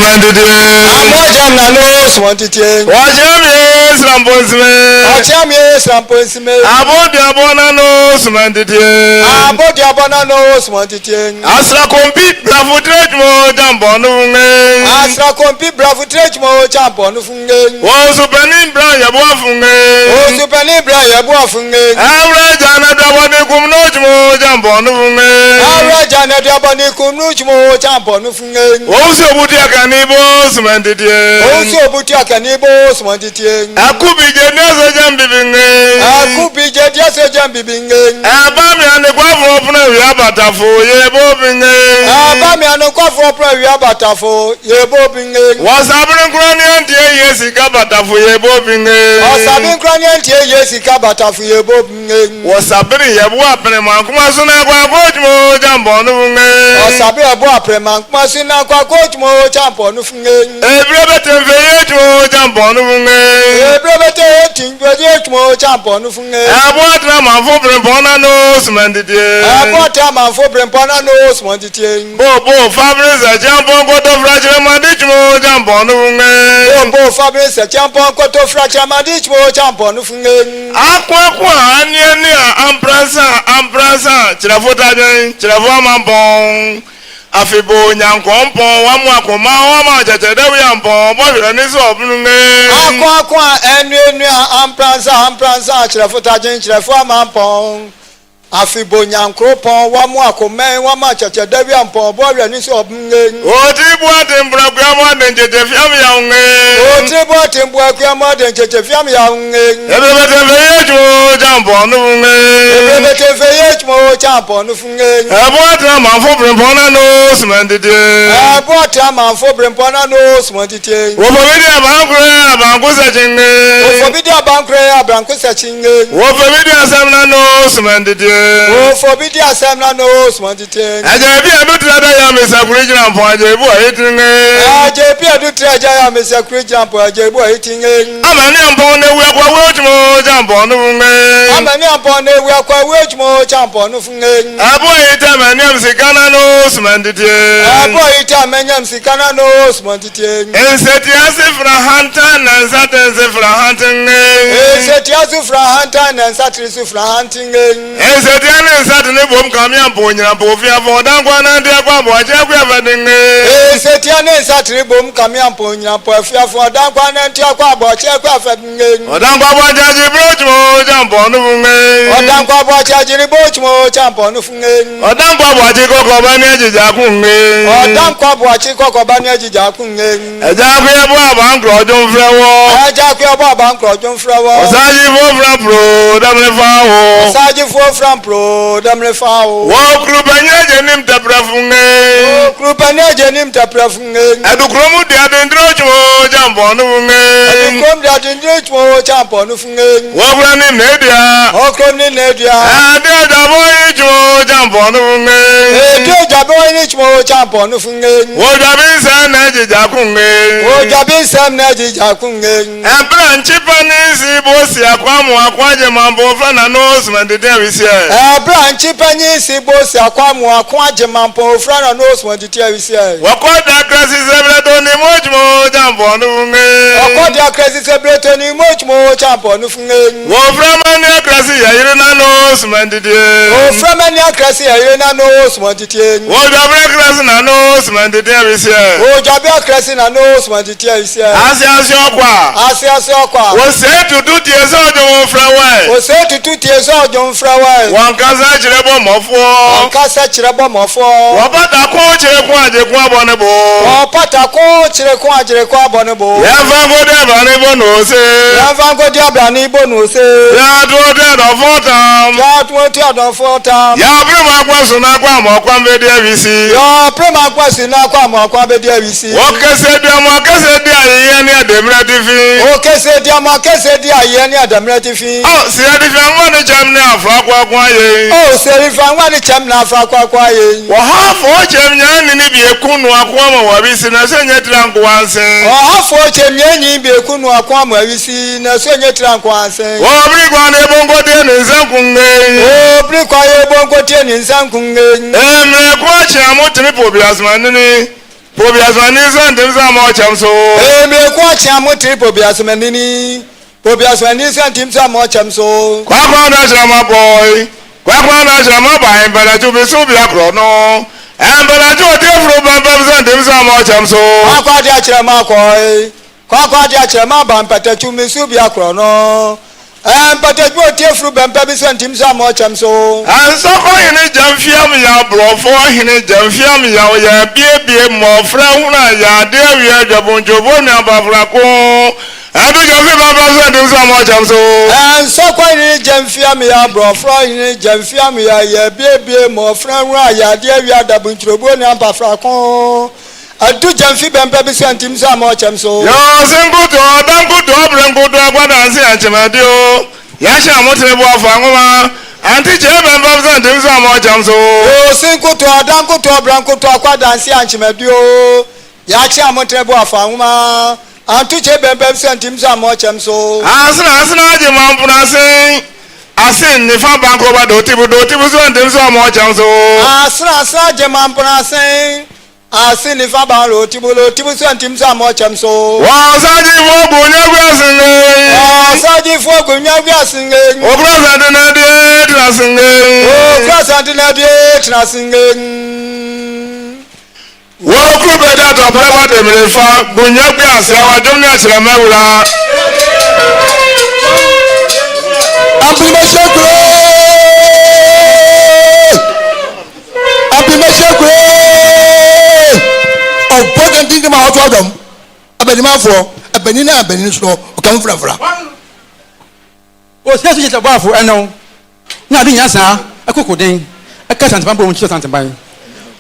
Sumandidie. Amojam na no smantitien. Wajamie Sramposme. Wajamie Sramposme. Abodi abona no Sumandidie. Abodi abona no smantitien. Asra kompi bravo trechmo jambonu funge. Asra kompi bravo trechmo jambonu funge. O supeni bra yabo funge. O supeni bra yabo funge. Awre jana daboni kumno chmo jambonu funge. Awre jana daboni kumno chmo jambonu funge. O so buti akani bo Sumandidie. O so buti akani bo smantitien. Akubi je neso jambibinge. Akubi je neso jambibinge. Abami ane kwa fopna wi abatafo yebo binge. Abami ane kwa fopna wi abatafo yebo binge. Wasabrin krani antie yesi kabatafo yebo binge. Wasabrin krani antie yesi kabatafo yebo binge. Wasabrin yebo aprema kuma suna kwa kochmo jambonu funge. Wasabrin yebo aprema kuma suna kwa kochmo jambonu funge. Ebrebe temfeye chmo jambonu funge. Ebrebe temfeye chmo jambonu funge. Abwatra manfo brempona no Sumandidie. Abwatra manfo brempona no Sumandidie. Bo Fabrice jambon koto fracture madichmo jambonu funge. Bo Fabrice jambon koto fracture madichmo jambonu funge. Akwa ani ampransa chirafota jen chirafu amambon. Afibo nyankompon wamu akoma wama chachadewi ampon bohire nisi obununge. Akwa enu ampransa chirafota jen chirafu amambon. Afibo nyankropon wamu akoma wama chachadewi ampon bohire nisi obununge. Otibu atimbura kuyamo denjete fiam yaunge. Otibu atimbura kuyamo denjete fiam yaunge. Ebebete feye chmo jambonu funge. Ebebete feye chmo jambonu funge. Abwatra manfo brempona no Sumandidie. Abwatra manfo brempona no Sumandidie. Wofobidi abankusa chinge. Wofobidi abankusa chinge. Wofobidi asemna no Sumandidie. Wofobidi asemna no Sumandidie. Ajebi adutrada ya misakuri jrampo ajebu ahitinge. Ajebi adutrada ya misakuri jrampo ajebu ahitinge. Amani ampone wekwa wechmo jambonu funge. Amani ampone wekwa wechmo jambonu funge. Abo ita manyam sikana no Sumandidie. Abo ita manyam sikana no Sumandidie. Enseti asifra hanta na nsate nsifra hantinge. Enseti asifra hanta na nsate nsifra hantinge. Enseti ane nsate ne bom kamya mponyira mpofia fodankwa na ndi akwa mwache kwa fadinge. Enseti ane nsate ne bom kamya mponyira mpofia fodankwa na ndi akwa mwache kwa fadinge. Odankwa bwachaji brochmo jambonu funge. Odankwa bwachaji brochmo jambonu funge. Odankwa bwachi koko bani ejija kunge. Odankwa bwachi koko bani ejija kunge. Eja kuye bwa bankro jomfrewo. Eja kuye bwa bankro jomfrewo. Osaji fo fra pro damle fawo. Osaji fo fra pro damle fawo. Wo krupanye jenim tepre funge. Wo krupanye jenim tepre funge. Edukromu dia dendrochmo jambonu funge. Edukromu dia dendrochmo jambonu funge. Wo krani nedia. Wo krani nedia. Ade jabo ichmo jambonu funge. Ede jabo ichmo jambonu funge. Wo jabi se nejija kunge. Wo jabi se nejija kunge. Ebra nchipani si bosi akwamu akwaje mambo fana no Sumandidie wisia. Ebra nchipani si bosi akwamu akwaje mambo fana no Sumandidie wisia. Wakoda krasi sebreto ni mochmo jambonu funge. Wakoda krasi sebreto ni mochmo jambonu funge. Wo framani krasi ya irina no Sumandidie. Wo framani krasi ya irina no Sumandidie. Wo jabre krasi na no Sumandidie wisia. Wo jabre krasi na no Sumandidie wisia. Asi okwa. Wo se tutu tieso ojo frawe. Wo se tutu tieso ojo frawe. Wan kasa chirebo mofo. Wan kasa chirebo mofo. Wo pata ko chire ko aje ko abonebo. Wo pata ko chire ko aje ko abonebo. Ya vango de bani bono se. Ya vango de bani bono se. Ya to de do fotam. Ya to de do fotam. Ya prema kwasu na kwa mo kwa mbede wisi. Ya prema kwasu na kwa mo kwa mbede wisi. Wo kese de mo kese de aye ni ademra tifi. O kese de aye ni ademra tifi. Oh, si adifi anwa ni cham ni afra kwa ye. Oh, serifa anwa ni cham na afra kwa ye. Wo hafo chem nyani ni bi ekunu akwa mo wabisi na se nyetira nkwanse. Oh, hafo chem nyani bi ekunu akwa mo wabisi na se nyetira nkwanse. Wo bri kwa ne bongo de ni nsankunge. Oh, bri kwa ye bongo de ni nsankunge. Emre kwa chamu timi pobiasma nini. Pobias Manisa, Dimsa Mochamso. Me quite a motive, Pobias Manini. Pobias Manisa, Dimsa Mochamso. Quackwana Shama boy. Quackwana Shama by, but I to be so be a chrono. And but I do a different bumpers and Dimsa Mochamso. Quaquadia Chamacoy. Quaquadia Chamabam, Patachu Misubia Chrono. And Patachu Tifru Bampabis and Dimsa Mochamso. And so in a jam fiam ya bro for in a jam fiam ya be more frauna ya dear ya Jabonjobona Bavrako. And do you feel my do so much so? And so quite in Jamfiamia, bro, Fry, Jamfiamia, ya baby, more frauna ya dear ya Jabonjobona Bavrako. I do Jamfi Bampabis and Dimsa Mochamso. Yo, single to Dango to Blanco to Aguadansi and Chamadio. Yasha Motabo Fangoma. And teach him and Babs and Dimsa Mochamso. Oh, single to Dango to Blanco to Aquadansi and Chimadio. Yacha Motabo Fangoma. And teach him and Babs and Dimsa Mochamso. Asna, Jimam Asin, if I'm back over Dotibu and Dimsa Mochamso. Asna, Jimam Asin if I borrow Tibus and Timsa Mochamso. Was I for Bunya singing? Was I for Gunya singing? Oh, President Nadia singing. Oh, President Nadia singing. Well, could be that of Papa de Melefa, Bunya Piazza, Junior Sramela. Important thing about how to them. A benima for a benina benisno come from. O se se taba fo eno na di nyasa akokuden aka santan bo nchi santan ban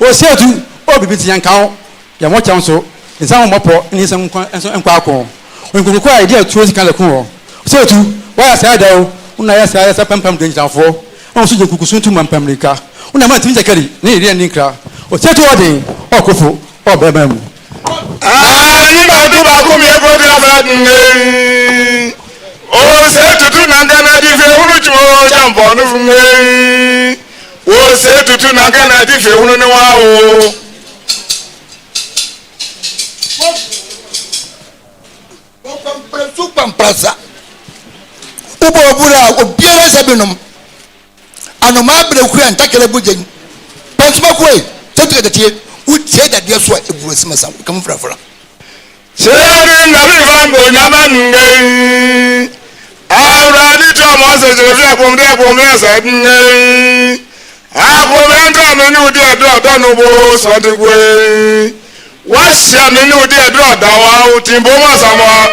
o se tu o bibiti yan kawo ya mo chan so nsan mo po ni san nkwa akọ o nkunu kwa idea tu o sika le kun o se tu wa ya sa da o una ya sa pampam de njan fo o so je kukusun tu mampam lika una ma timi zakari ni ri ni kra o se tu o de o kofo o be ba mu Ni ba du ba ko mi e ko de ba ni. O se tutu na gana di fe hunu chuo jambo nu fume. O se tutu na gana di fe hunu ni wa o. Super plaza. Ubo bura obiara sabinom. Anoma bre ku an takele bujen. Pensuma ko e, setu ke tie. Utie da dia so e buru simasa. Come from. Seri na bi van bo nyama nge. Awra di to mo se je fi akom de se nge. Akom entra me ni odi edo no bo so de gwe. Wa sia me ni odi edo da wa o timbo ma samo.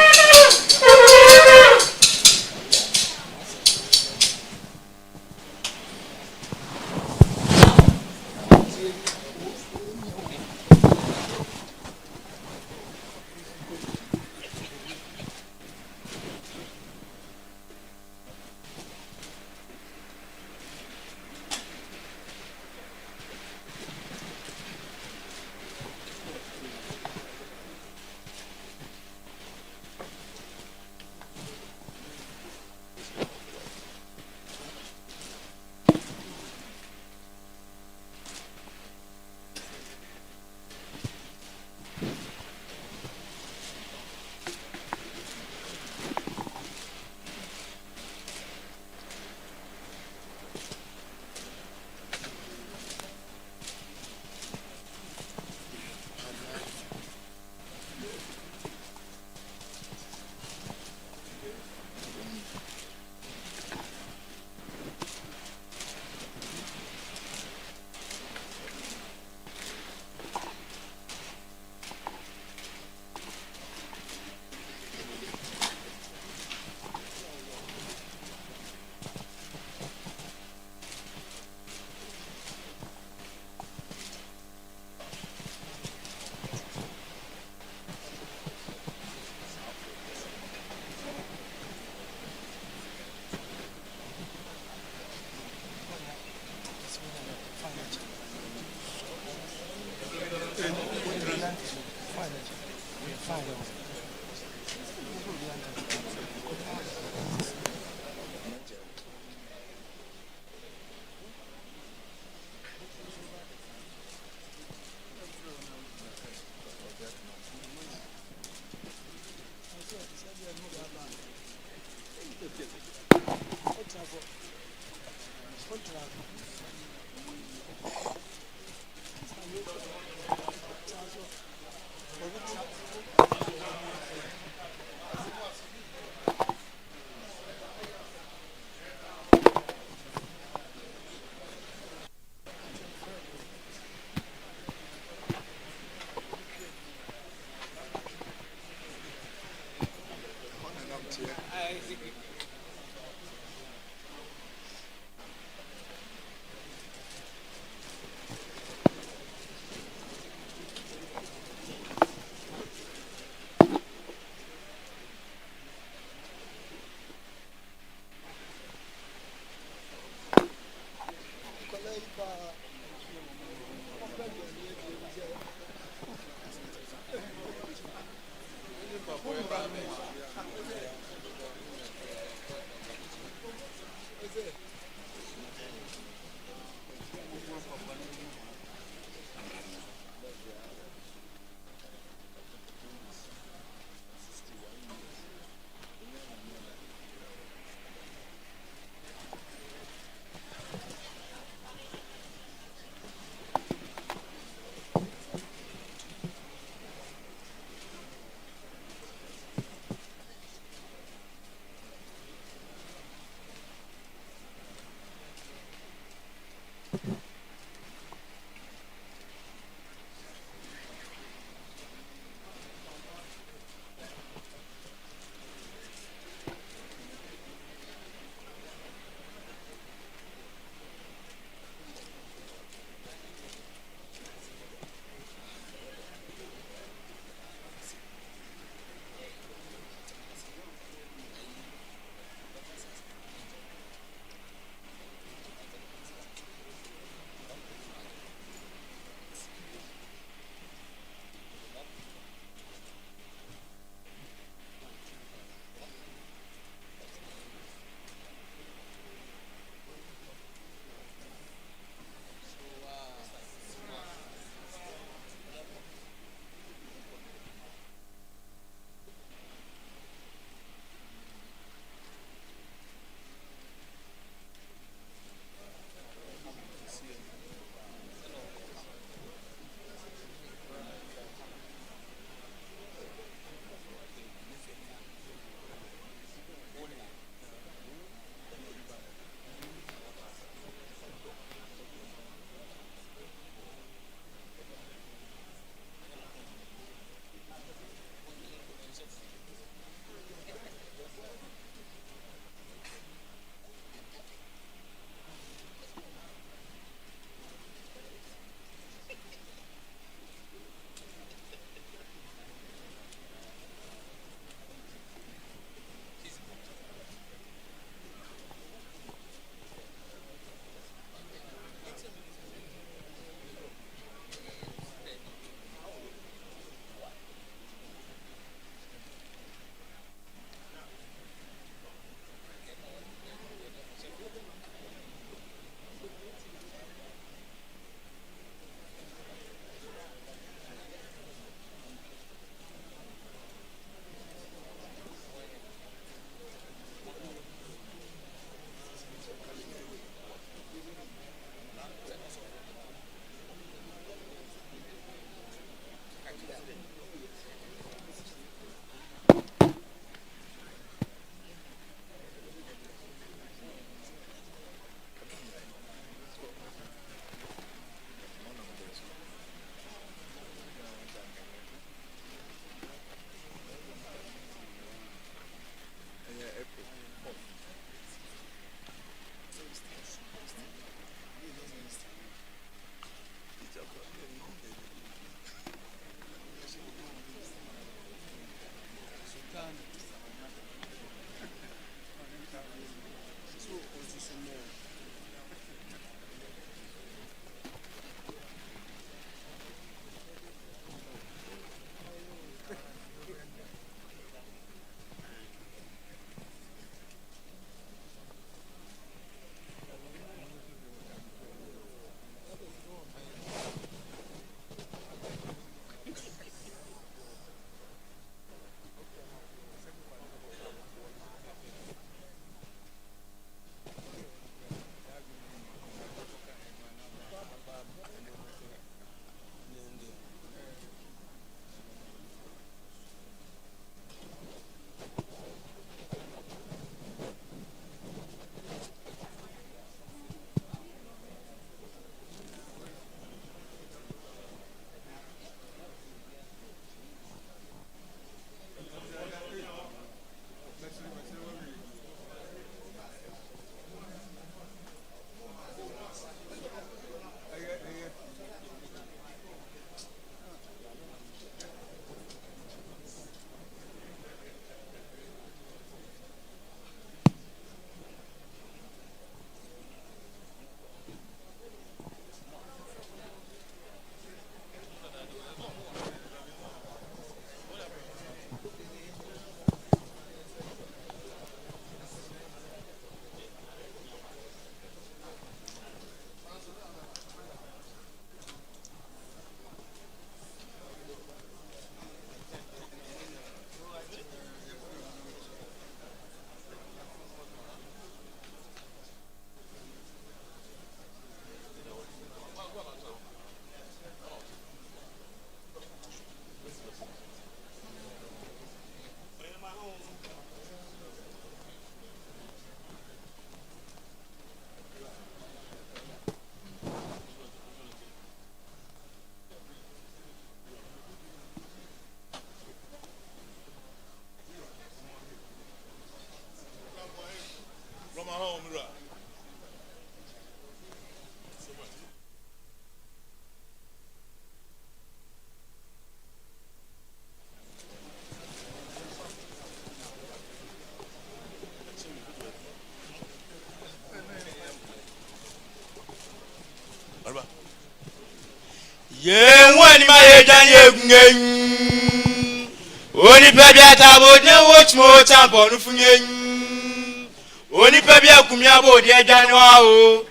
Ye wani ma ye dan ye gungen. Oni pe bia tabo de watch mo champo no funyen. Oni pe bia kumia bo de dan wa o.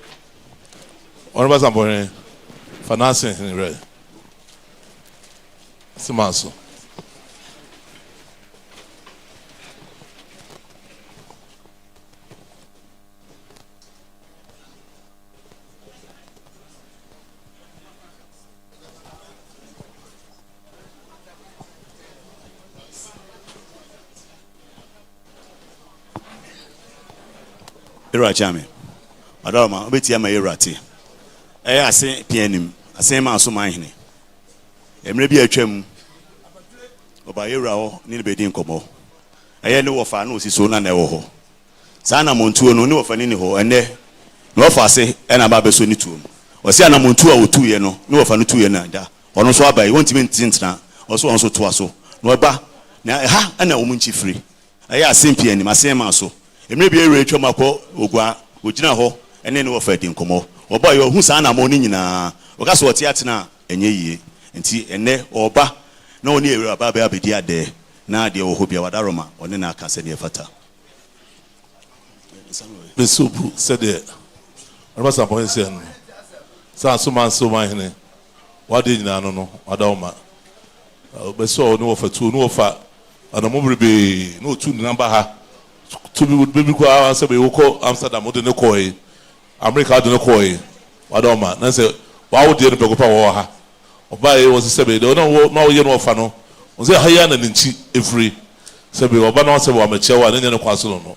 Honorable Zamboni, financing in red. Simanso. Ira chame. Madama, obeti ama irati. Ase pianim, ase ma so manhene. Emre bi atwam. Oba ira ho ni be di nkomo. Eye ne wofa na osiso na na ewo ho. Sa na montuo no ni wofa ni ho ene. Na wofa ase na ba beso ni tuom. Osi na montuo a wotuye no, ni wofa no tuye na da. Ono so abai wontimi ntintina. Oso onso to aso. Na oba na ha na wo munchi free. Eye ase pianim, ase ma so. Emre bi ira atwam akọ ogwa ogina ho ene ne wofa di nkomo. Oba yo hu sa na mo ni nyina oka so ote atena enye yie nti ene oba na oni ewura ba ba abedi ade na ade wo ho bia wadaroma one na aka se ne fata Besubu said it. Honorable Zamboni said so man wade nyina no wadawma beso no wofa tu no wofa anamobrebe no tu number ha to be ko answer be wo Amsterdam wo de ne koyi America do no koyi wadoma na say wa wo de no begopa wo ha obaye wo se be do no ma wo ye no fa no wo say haya na nchi every se be oba na se wo amachewa na ne kwaso no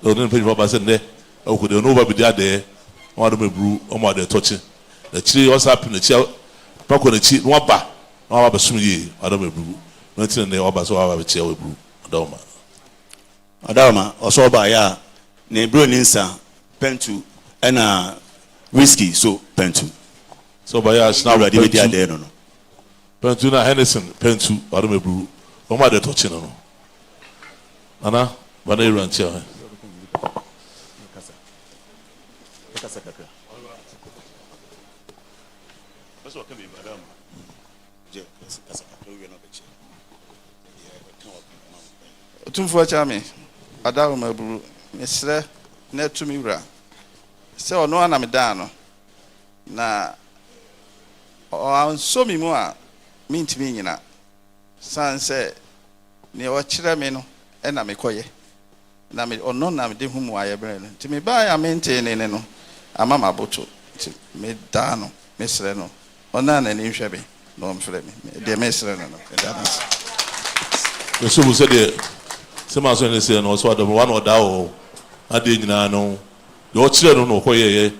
do no pe baba se ne Awukudae no ba bi dia de wa do mebru o ma de tochi na chiri o sa na chi pako na chi no ba na wa ba sum yi wa do mebru na ti ne wa ba so wa ba che we bru adama oso ba ya ne bro ni nsa pentu ena whiskey so pentu so ba ya snap ready with dia there no pentu na Henderson pentu wa do mebru o ma de tochi no ana ba na iran che Tumfo chame adawo maburu mesre na tumi wura se ono ana me da no na o anso mi mu a mintimi nyina sanse ne o kire me no e na me koye na me ono na me de hu mu aye bre no ti me ba ya mente ne no ama maboto ti me da no mesre no ona na ni hwebe no mfre me de mesre no da nas Besubu said it. Some also in say no so adam one or dawo ade nyina no de o kire no no koye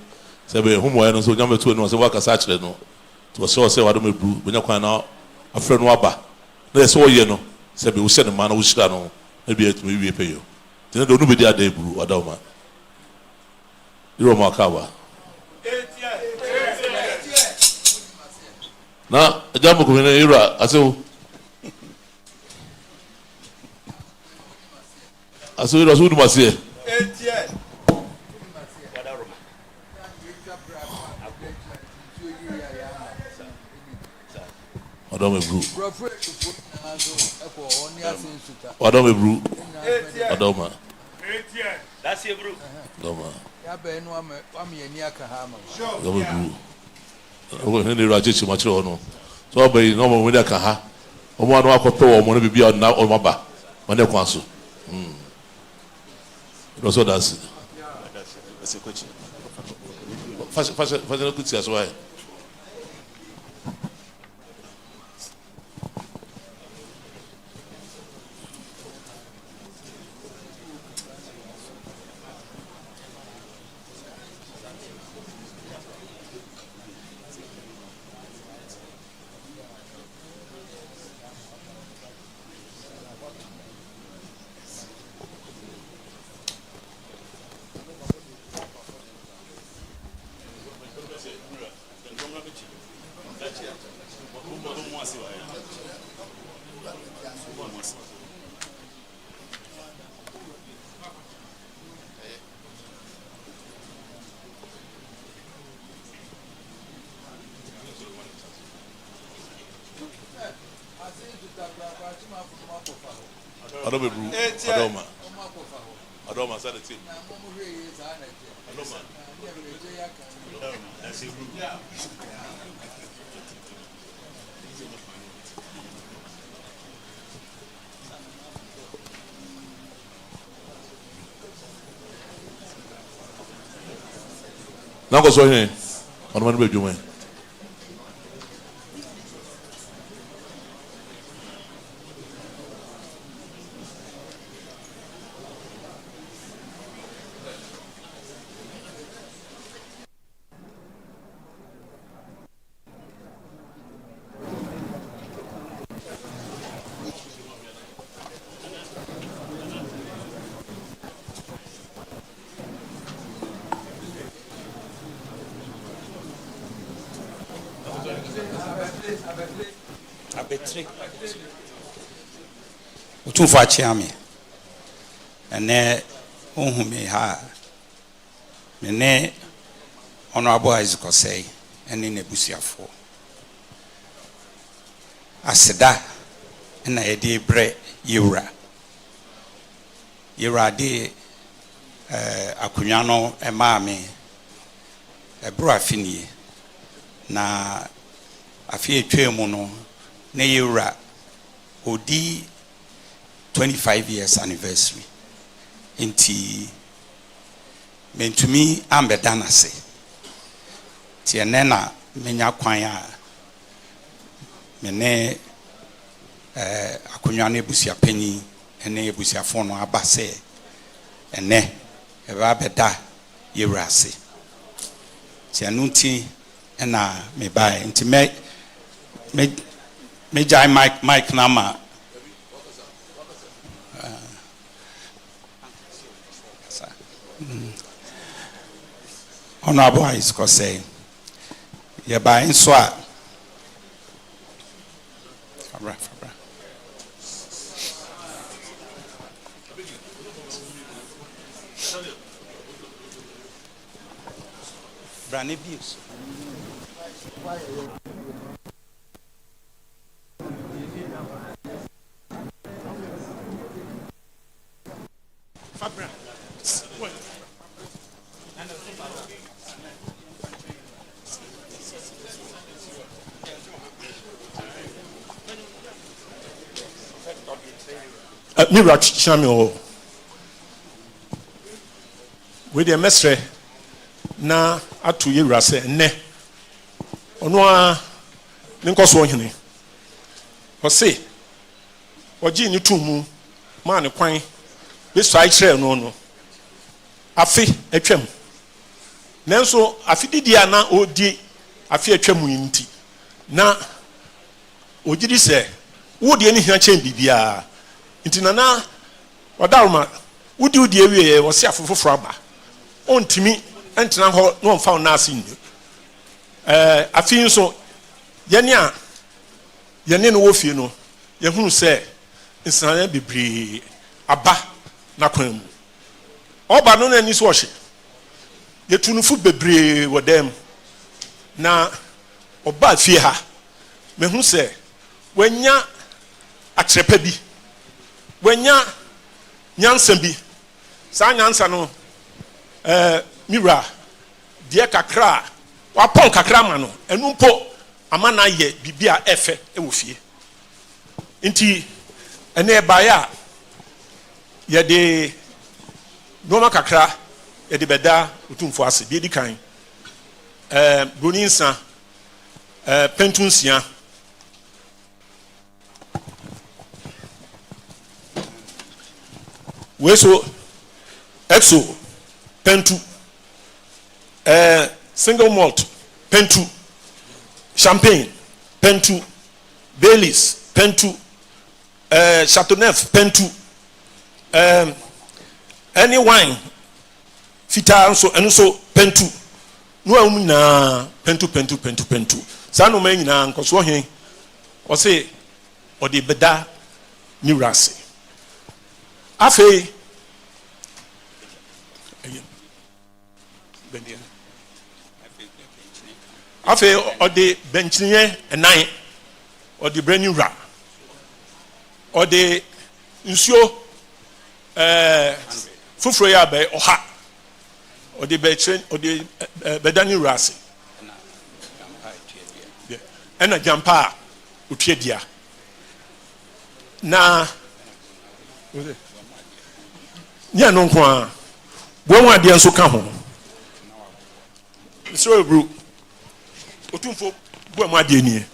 se be hu mo no so nyame to no so waka sa kire no to so say wado mebru benya kwan na afre no aba na se o ye no se be wo se ne ma na wo shira no e bi etumi wie peyo tene do no be dia da ebru adawo ma iro ma kawa na jamu ko ne ira aso aso ira so du masie Adome bru Adome bru Adoma that's your bro Adoma ya be no am ye aka ha ma Adome bru o ne ra jechi ma kire ono so obai no mo we aka ha o mo anu akope wo mo no bibia na o maba ma ne kwa so so that's it. Faz no kuti as why. Adoma bru. Adoma. Adoma say the team. Adoma. Now go so here. Adoma no be dwuma. Abetri utumfo akyea me ene ohun me ha me ne honorable Isaac say ene nebusiafo aseda na yede bre yewura de akonwa no ema me ebro afini na afi etwemu no na yewura odi 25 years anniversary inti mentumi ambeda na se ti ene na menya kwan a mene akonwa na ebusia panyi ene ebusia fo no aba se ene eba beda yewura se ti anunti ena me bai nti me jai Mike nama honorable Isaac say ye bai nso a fabra brane bios fabra Mira Chamio with the mestre na atu yewura se ne ono a nkoso ohene o se oji ni tumu ma ne kwan be so ai kire no afi atwam nanso afi didi ana odi afi atwam yinti na ogidi se wo de ni hia chen bibia nti na odaruma wudi ewie wo se afofoforo aba ontimi entena ho no mfa na ase ndu afi nso yene no wo fie no ye hunu se nsana bebre aba na kwan mu oba no na ni so ohye ye tunufu bebre wodem na oba fie ha me hu se wanya atrepa bi wanya nyansa bi sa nyansa no mira die kakra wa pon kakra ma no enu mpo ama na ye bibia efe e wo fie nti ene baya ye de noma kakra ye de beda utumfo ase bi di kan broninsa pentunsia weso exo pentu single malt pentu champagne pentu Baileys pentu Chateauneuf pentu any wine fita enso pentu no am na pentu sa no man nyina nkoso hen o se o de beda ni rase afei afei o de benchinye enan o de brand new ra o de nsuo fufuro ya be oha odi be train odi bedani rase ena jampa utwedia na nya no nko a bo mu ade nso ka ho so ebru otumfo bo mu ade ni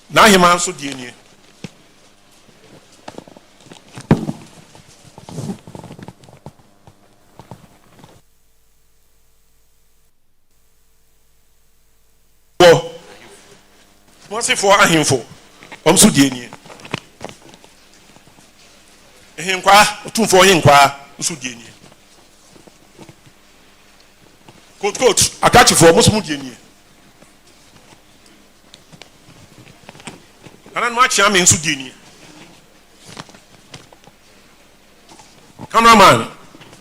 na ahima nso die ni What's for a him for? So dear. Him qua, 2 for him qua, so dear. Coach, I catch you for most Mudian. And I'm much I'm in Sudini. Cameraman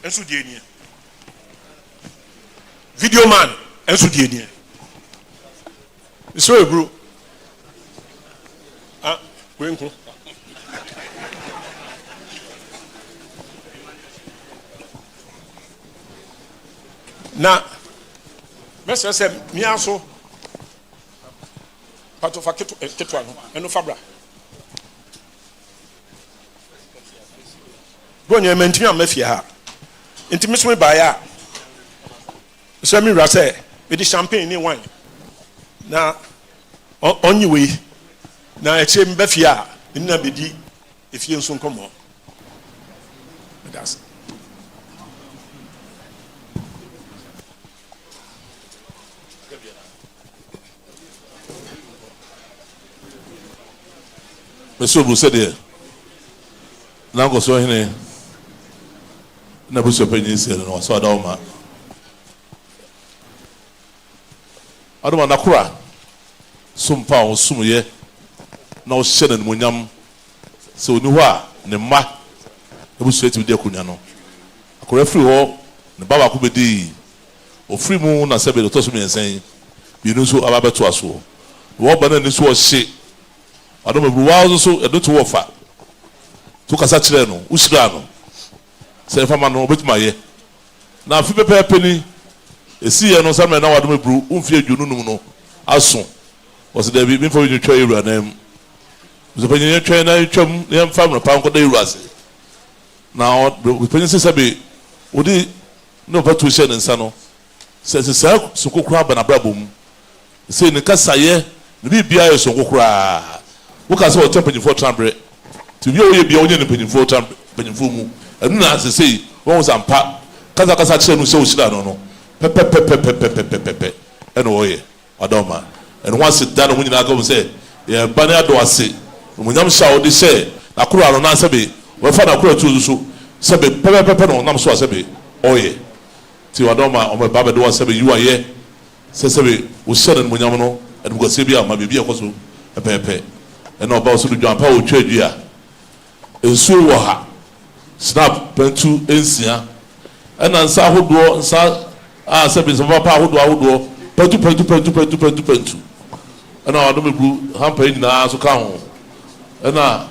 and Sudini. Video man and Sudini. It's so bro. Wenko. Na mese se mi aso pato fa ketu ano eno fabra bonye mentimi amafia ha ntimi so ba ya so mi ra se we di champagne ni wine na onyi we na eche mbafia nna bedi efie nso nkomo that's Monsieur Boussede, now go so hine na buso penyi se no so adoma adoma nakura sumpa o sumye na o hyene no munyam se oni ho a ne ma buso eti de akunya no akora free ho ne baba ko bedi o free mu na sebe to so me ensen bi no so ababeto aso wo ba na ni so o hye adoma bru wa so edo to wo fa to kasa kire no usira no se fa ma no betima ye na afi pepe ni esi ye no sa me na wadoma bru umfi adwunu num no aso was there be before you try you na so penye you try na twam na fam no pa nko da you ase na penye se sabe odi no patu she ne nsa no se so kokura ba na brabom se ne kasa ye ne bibia ye so kokura wo ka se o tempenyi for trambre ti bi o ye bia onye ne penyi for trambre penyi for mu enu na se sei won sampa kasa kire no se o shira no no pepe eno oye adoma enu wa se da no nyina ga se ye ba na do ase mo nyam sha o de se na kuro aro na sebe wo fa na kuro tu so sebe pepe no nam so sebe oye ti adoma o me ba be do sebe yu aye se sebe wo shere mo nyam no enu go se bia ma bibia ko so pepe eno ba so do ampa o twadua ensu wo ha snap pentu ensia ena nsa hodo nsa a sebe so papa hodo pentu ena ado me bru hampa nyina so ka ho ena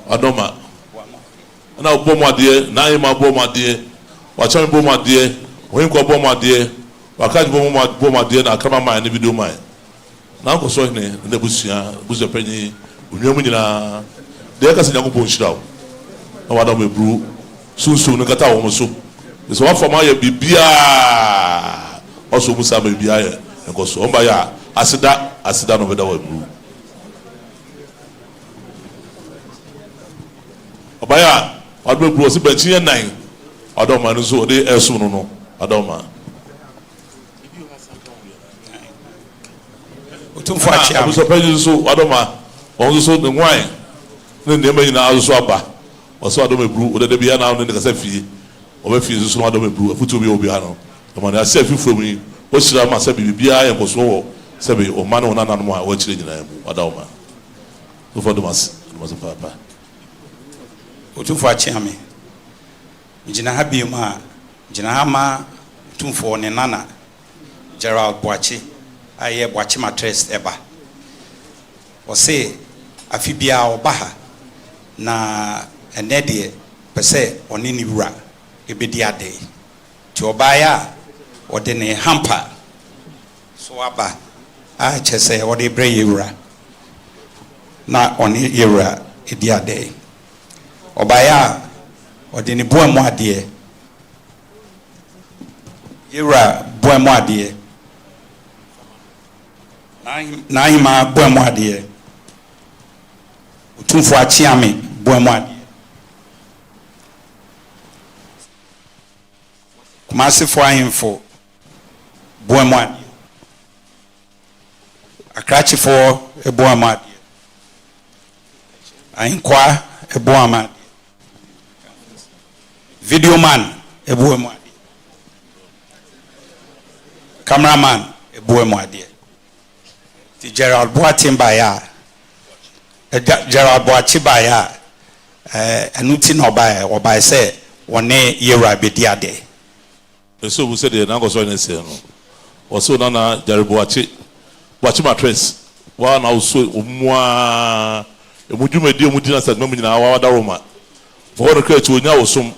adoma ena obomo ade na ayi ma bomo ade wa chame bomo ade oyin ko bomo ade wa ka bomo ade na kama ma ne video mai na ko so ne na busu penyi onwemu nyina de ka se nyakopo nshirawo na wada me bru sunsun no kata wo so so wa fama ya bibia oso musa me bibia ya nko so omba ya asida no beda wa bru obaya wada me bru o si benchi 9 adoma no so de esu no adoma otumfo achia abuso penyi so adoma on so de wine ne ndema nyina so aba waso adoma bru o de bia na no ne kasa fie o be fie so adoma bru afutu bi obi ha no o ma na se fi from yi o shira ma se bibia ye koso wo se be o ma no na no a o chire nyina mu adoma so for domas papa otumfo achia me jina ha bi ma jina ha ma otumfo ne nana Gerald Boachi aye Boachi mattress eba ɔse afi biara ɔba ha na ɛnɛ deɛ pɛ sɛ ɔne ne wura ɛbɛdi ade nti ɔbaeɛ a ɔde ne hampa so aba a kyɛ sɛ ɔde brɛ yɛwura na ɔne yɛwura ɛdi ade ɔbaeɛ a ɔde ne boa mu adeɛ yɛwura boa mu adeɛ n'ahema boa mu adeɛ otumfo akyeame boa mu adeɛ Kumasifo ahemfo boa mu adeɛ akrakyefo boa mu adeɛ ahenkwa boa mu adeɛ video man boa mu adeɛ cameraman boa mu adeɛ ti Gerald Boatim baya Gerald Boachi baya anuti na obae se wone yewra bedi ade eso bu se de na goso ne se no oso na Gerald Boachi matres wa na oso omua emudwumadi omudina sa mamu nyina wa daroma fo no kreati onya wosom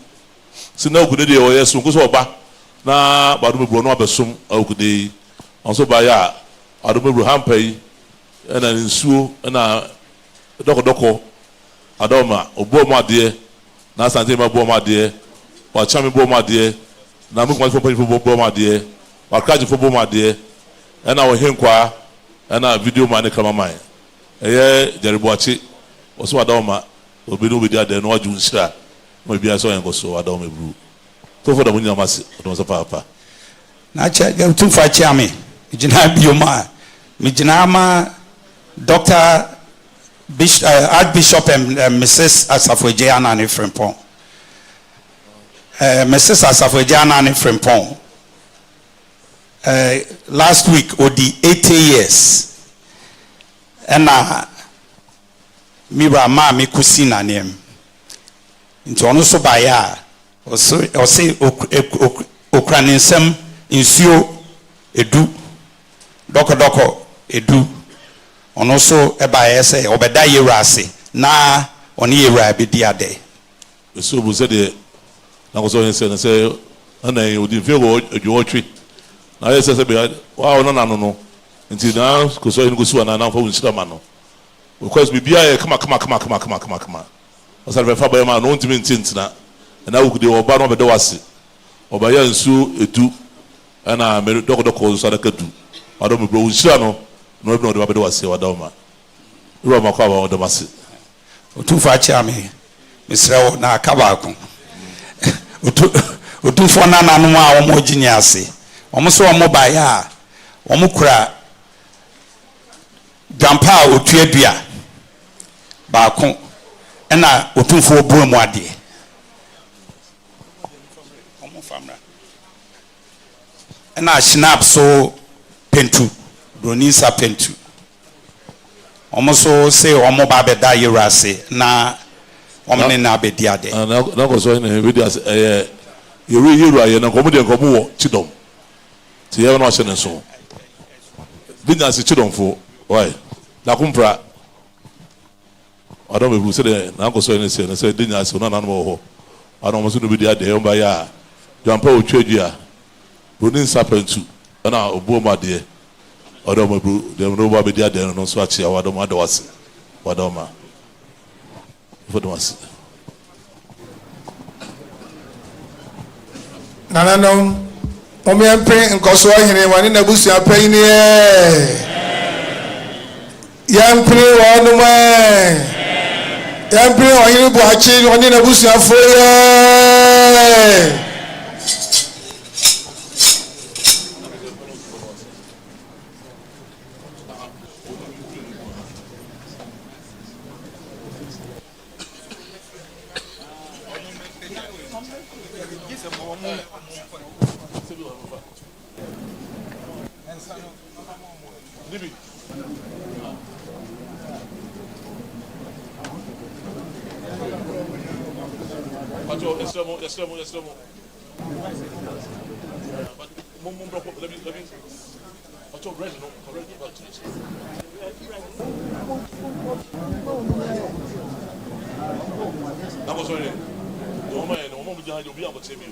sina Awukudae de oyɛ so nkoso oba na badu mebro no abesom Awukudae onso baya adomebro hampai ena nsuo ena doko adoma obomo ade na asante ma bomo ade wa chame bomo ade na mu kwafo panfo bomo ade wa kraji fo bomo ade ena wo henkwa ena video man kamaman eye Jeriboachi oso adoma obi no bedi ade no waju nsira mo bia so yengo so adoma ebru to fo da munya mase odom so papa na cha tu fa chiame jina bioma mi jina ma Dr. Archbishop and Mrs. Asafweje Anani Frimpong. Mrs. Asafweje Anani Frimpong. Last week, odi 80 years. And mira ma mi kusina name. Into ono so baya. Ose okraninsem insio edu. Doko edu. Ono so eba ese obeda yewra ase na oni yewra be di ade so bu se de na ko so yen se ana odi fe go odwotwe na yese se be wa ona na no nti na ko so yen go su na fa wonshira ma no because bibia ye kama osa be fa ba ma no ntimi ntintina na Awukudae oba no be de wase oba ya nsu edu ana me doko so da kadu ado me bro wonshira no no be no de wase wa dauma ro ma kwa wa de wase otumfo achiame misrewo na akaba ko otumfo na nanu a wo mo gini ase wo so wo ba ya wo mo kura dampa otuadua ba ko na otumfo obuo mu ade wo mo famra na snap so pentu Bronisa pentu. Omoso say omo ba be da yewra ase na omne na be di ade. Na ko so ne we di ase yewra ye na ko mo de ko mo wo chidom. Ti ye no ase ne so. Business chidom fo. Why? La kumpra. Adom be say de na ko so ne say business no na no ho. Adom so no be di ade e mba ya. Jampa otwadua. Bronisa pentu. Na obuo ma de Odoma bro, dem no ba be dia den no so achi awadoma adawase. Wadoma. Fodomase. Nananom, omi empe nkoso ahene wani na busu apayini e. Yampre wonuma. Yampre ohini buachi wani na busu afoye. Let me. na you'll be able to me.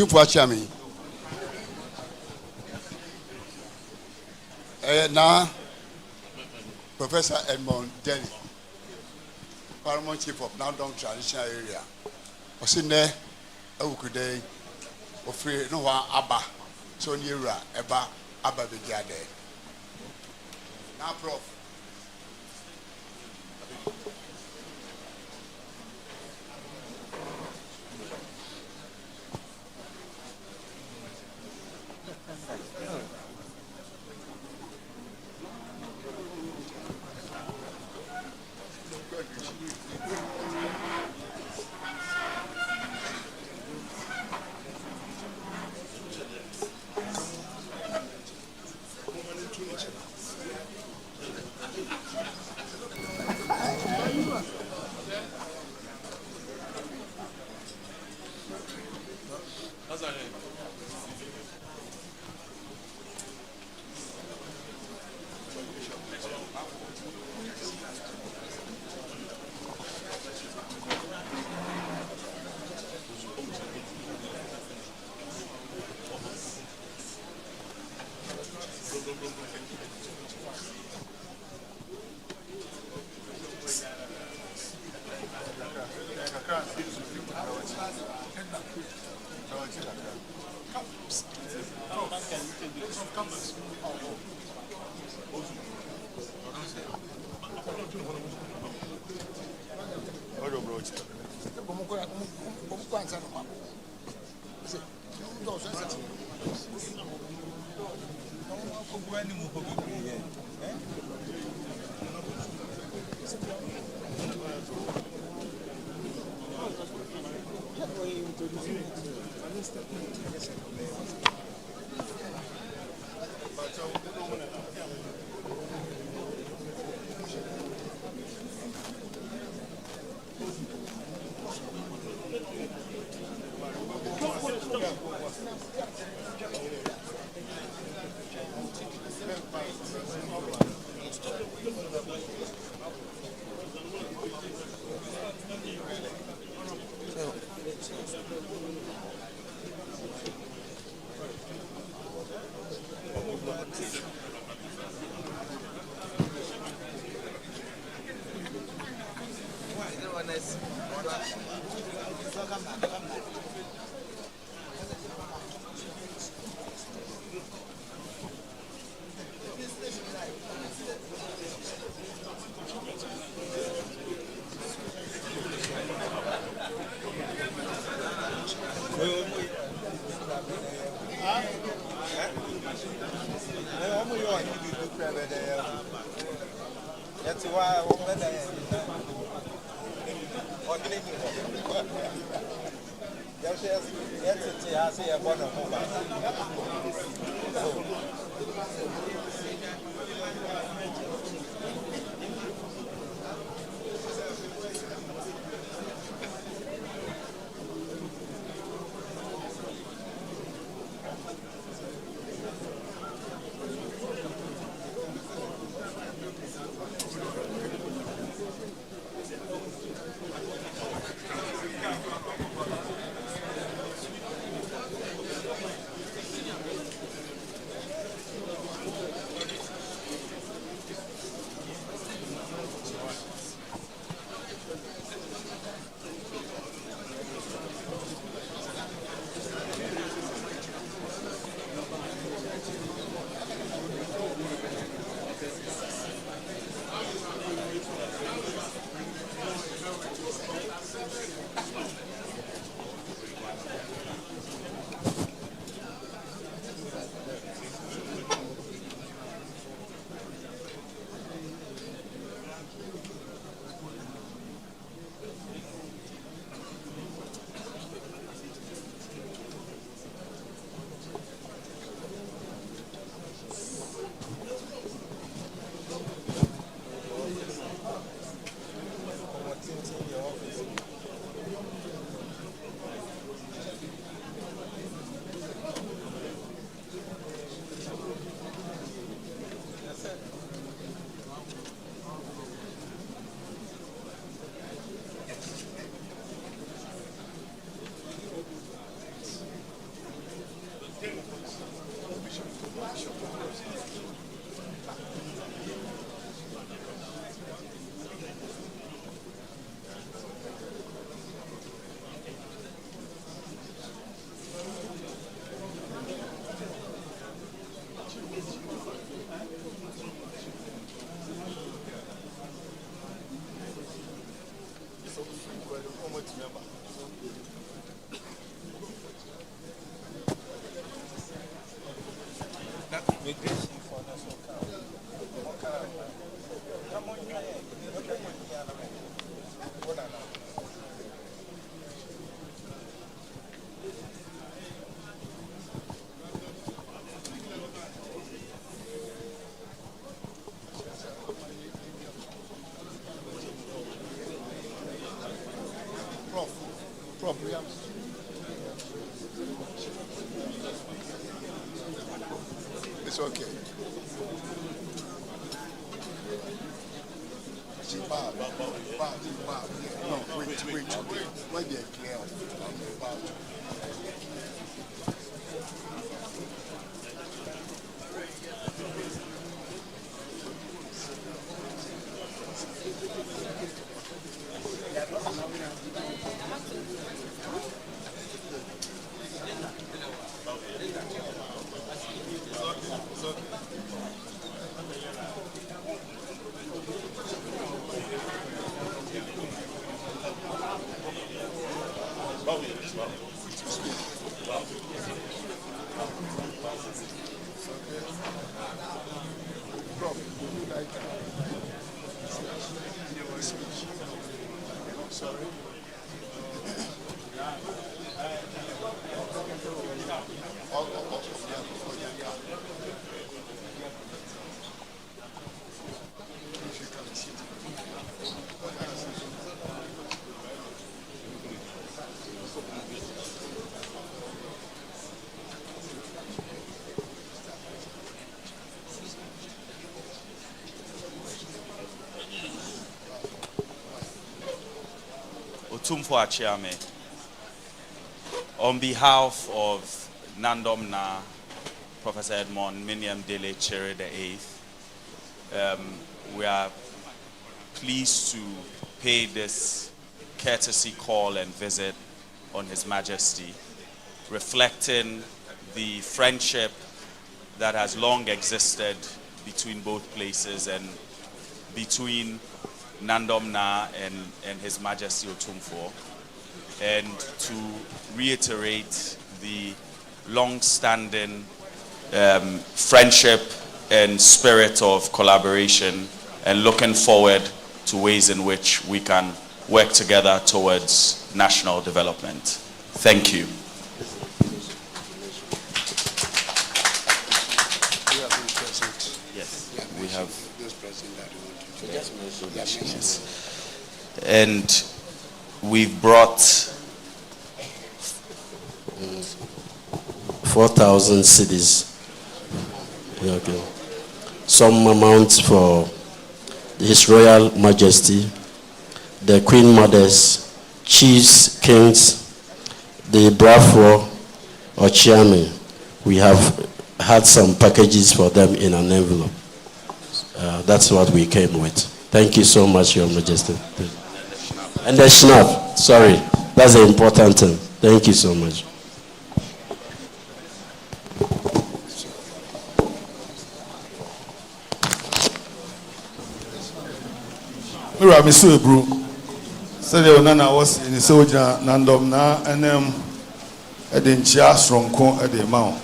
Tumfo Chami. Now, Professor Edmond Denny, Paramount Chief of Nandong Traditional Area. Osine Awukudae, Ofre Noah Abba, Sonyera, Eba, Abba Bejade. Now, Prof. It's okay. No, wait. Why they clear? On behalf of Nandomna, Professor Edmond Miniam Dele Chere the Eighth, we are pleased to pay this courtesy call and visit on His Majesty, reflecting the friendship that has long existed between both places and between Nandom Na and His Majesty Opemsuo, and to reiterate the long-standing friendship and spirit of collaboration, and looking forward to ways in which we can work together towards national development. Thank you. Yes, we have. Yes. And we've brought 4,000 cedis. Okay. Some amounts for His Royal Majesty, the Queen Mothers, Chiefs, Kings, the Brafo or Chairman. We have had some packages for them in an envelope. That's what we came with. Thank you so much, Your Majesty. And the schnapp, sorry, that's the important thing. Thank you so much. Mira misu ebru. Sede onana was in soja Nandom Na enem edenchia sronko edema.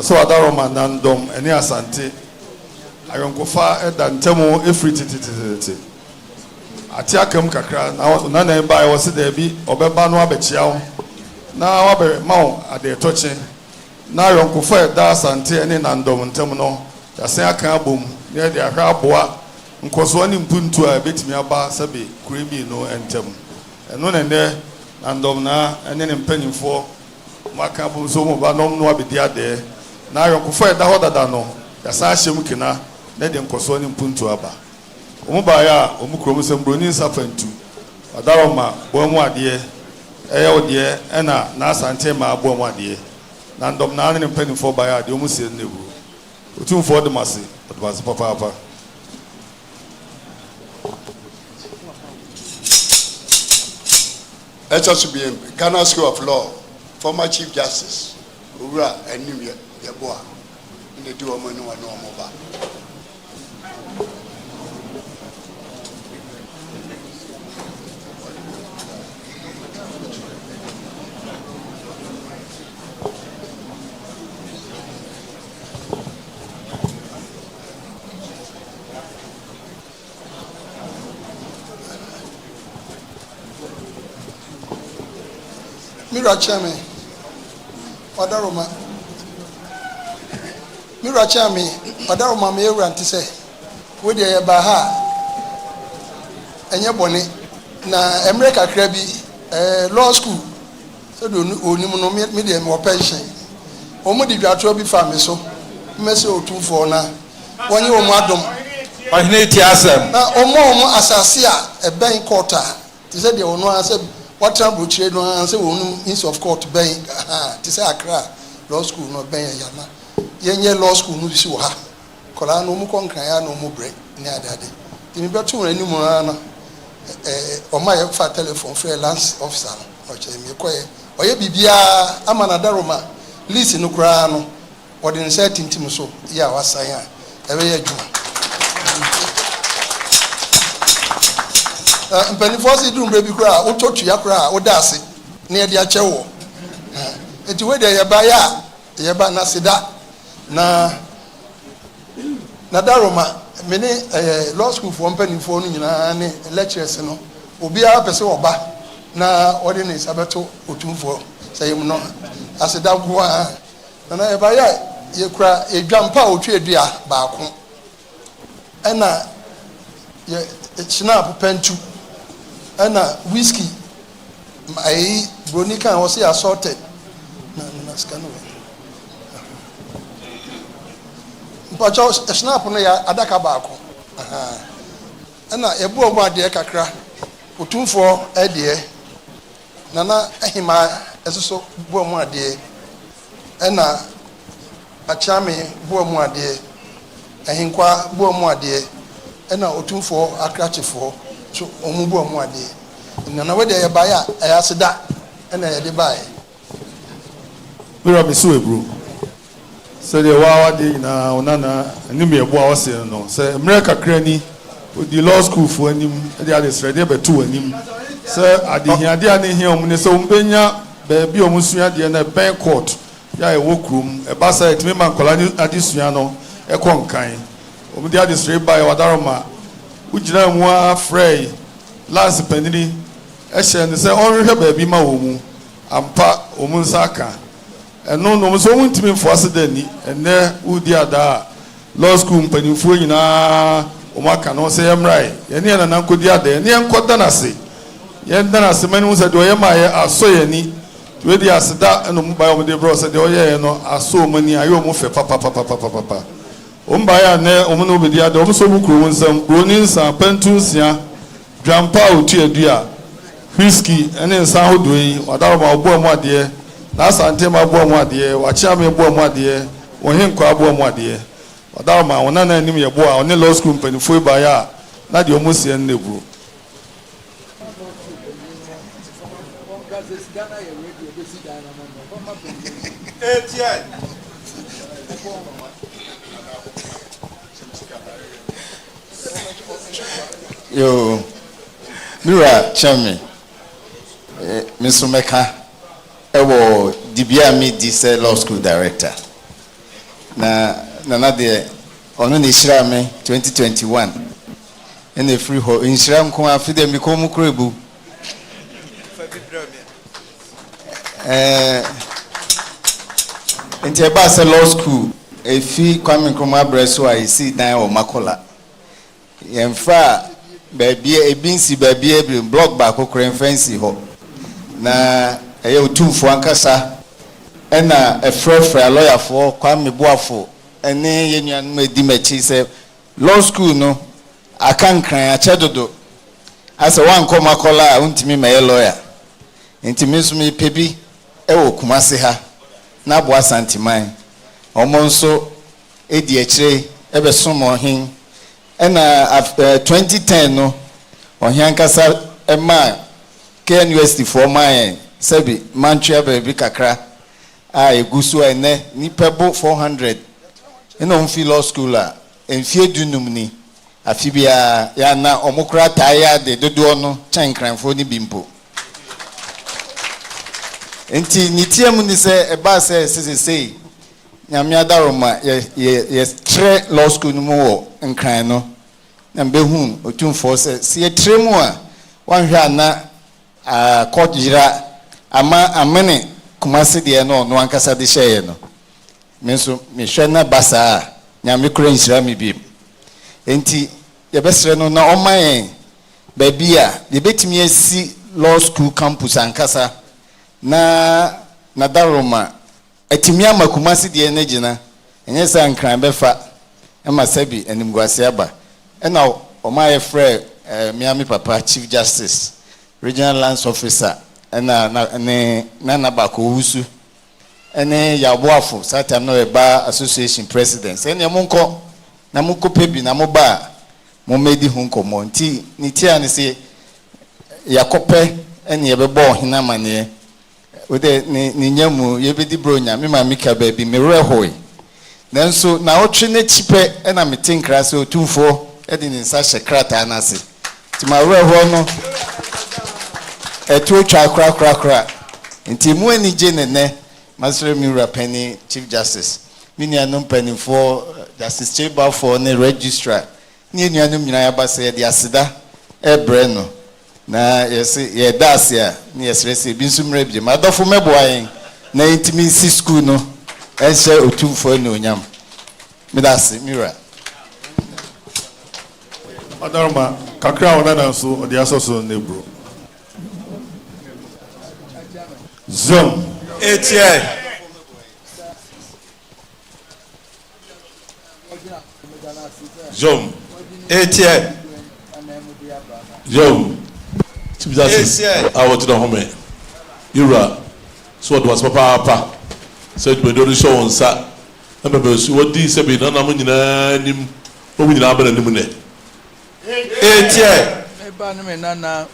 So adaroma Nandom eni asante. Ayonkofa edantemo efrititititi. Ati akam kakra na na ba I was there bi obeba no abechia na wabe mawo ade toche na ayonkofa eda asante eni Nandom ntem no yasen aka abom ne de ahwa aboa nkoso ni mpuntu a betimi aba sabe kuremi no entem eno ne ne Nandom Na ene ne mpanyimfo maka bom so mo ba nom no abedi ade na ayonkofa eda hodada no yasa ahyem kina ne de nkoso ni mpuntu aba omu ba ya omu krom sembroni safantu adaroma boamu ade eye ode ena na asante ma boamu ade Nandom Na ne mpanyimfo ba ya de omu sie nebu otumfo de mase papa. HSBM, Ghana School of Law, former Chief Justice, Ura and New Yeboa, in the two women who are normal. Mira Chami, Wadaroma. Mira Chami, Wadaroma me ran to say, would you baha? And your bonnet na America Krabi law school. So do no medium or pension. Omudi Gratrobi family so Meso 2 for now. 1 year madam. I need to ask them. Now, Omo Assasia, a bank quarter. He said, the owner said, what trouble trade no answer means of court bank. To say Accra law school no bank yana. Yenye law school no bisu ha. Kola no mu konkran no mu break near daddy. Timi betu any mo o my fa telephone freelance officer o che mi koye oye bibia amanada roma list no kra no o de nse tintim so ya wasan a ebe ya djuma mpanifo si dum bebi kra o totu ya kra o da ase na ye de a chewo enti we de ye ba na sida na daroma many law school for mpanifo no nyina ne lecturers no obi a pese oba na ordinance abeto otumfo sayem no aseda goa na ye ba ye kra edwampa otwe edua baako ena ye snap pentu ena whiskey ai bronika o say assorted na skano mpacho snap no ya adaka baako ena ebu omu ade kakra otumfo ade nana ahima esoso bu omu ade ena achame bu omu ade ahinkwa bu omu ade ena otumfo akrachefo so omu bu omu ade nana we de ya ba ya aseda na ya de ba e Mira misu ebru. Say the wa de na onana anim ye bo a wose no. Say America krani the law school for anim e dey ready be to anim. Say adehia de ne hia omne say ombenya be bi omusua de na ben court ya e wokrum e ba say etime man kola ni adesua no e konkan. Omde adesre ba e wadaroma ujina mu afrey last penini e hye ne say onhwe ba bi ma wo mu ampa omunsaka eno no so wuntimi mfoase dani ene udi ada law school mpanimfo nyina omaka no say emrai ye ne na nankodi ada ne enkoda na se ye ndana se mani wo se de oyema ye aso ye ni we di aseda eno mba yo de bro se de oye no aso mani ayo mo fe papa omba ya ne omo obedi ada omo so bukuru wonsam broni nsa pentunsia dwampa otu adua whisky ene nsa hodoyi wadaro ma obo mo ade na asante ma bo mo ade wachia me bo mo ade wohin kwa bo mo ade wadaro ma wona na anim ye bo a one law school mpanifo ba ya na de omo sie nnebru Yo, Mira Chami, Mr. Meka, ewo dibia mi dise law school director. Na de ono ne shira me 2021. Ene free ho inshira nko afide mi ko mu krebu. Nti ba se law school efi Kwame Nkrumah breso a isi dan o Makola. Yemfa baby ebinsi baby ebri block back okren fancy ho na eye otumfo ankasa ena efrefre lawyer for Kwame Boafo ene yenuan edi machi se law school no akankran achedodo ase wan ko Makola untimi me lawyer ntimi so me pebi ewo Kumase ha na bo asantiman omonso edi ekire ebe somo hin ena 2010 no ohiankasa ema KNUST for my sebi mantua baby kakra a egusu ene ni pebo 400 ena on fi law school a enfie dunum ni afibia ya na omukra taya de dodo no chankranfo ni bimpo enti nitiam ni se eba se sesei nyame adaroma ye tre law school no mo nkran no na behu otumfo se ye tre mu a wanhwa na court jira ama amene Kumase de no no ankasa de hye no menso me hwe na basa nyame kura nhyira me bi enti ye besre no na oman baby a ye betimi asi law school campus ankasa na daroma etimi ama Kumase de na gina enye sa nkran befa ema sabi animguase aba ena omaye frɛ Miami Papa Chief Justice Regional Lands Officer ena na bako wusu ene yaboafo satam no eba association president ene monko na monko pebi na moba mo medi hunko monti ni tia ne se yakope ene yebebo hina mane ode ni nyamu yebedi bronya me ma mika ba bi me rehoi nanso na otwe na chipe ena metinkra se otumfo edi ni nsa shekrata na se ti ma reho no etu twa kra nti mu ani je ne masere Mira Penny Chief Justice mini anum penny for Justice Chamber for ne registrar ni nuanum nyina ya ba se de aseda ebre no na yesi ye dasia ni yesrese bi nsumre bi ma dofo meboayen na intimacy school no ense otumfo no nyam medase Mira adaroma kakra ona na so odi asoso nebro Zoom etie Zoom etie Zoom Chief Justice I want to know home Ira so what was papa said we don't show on sa na be so what di se be na mo nyina nim o nyina aba na nim ne etie eba no me nana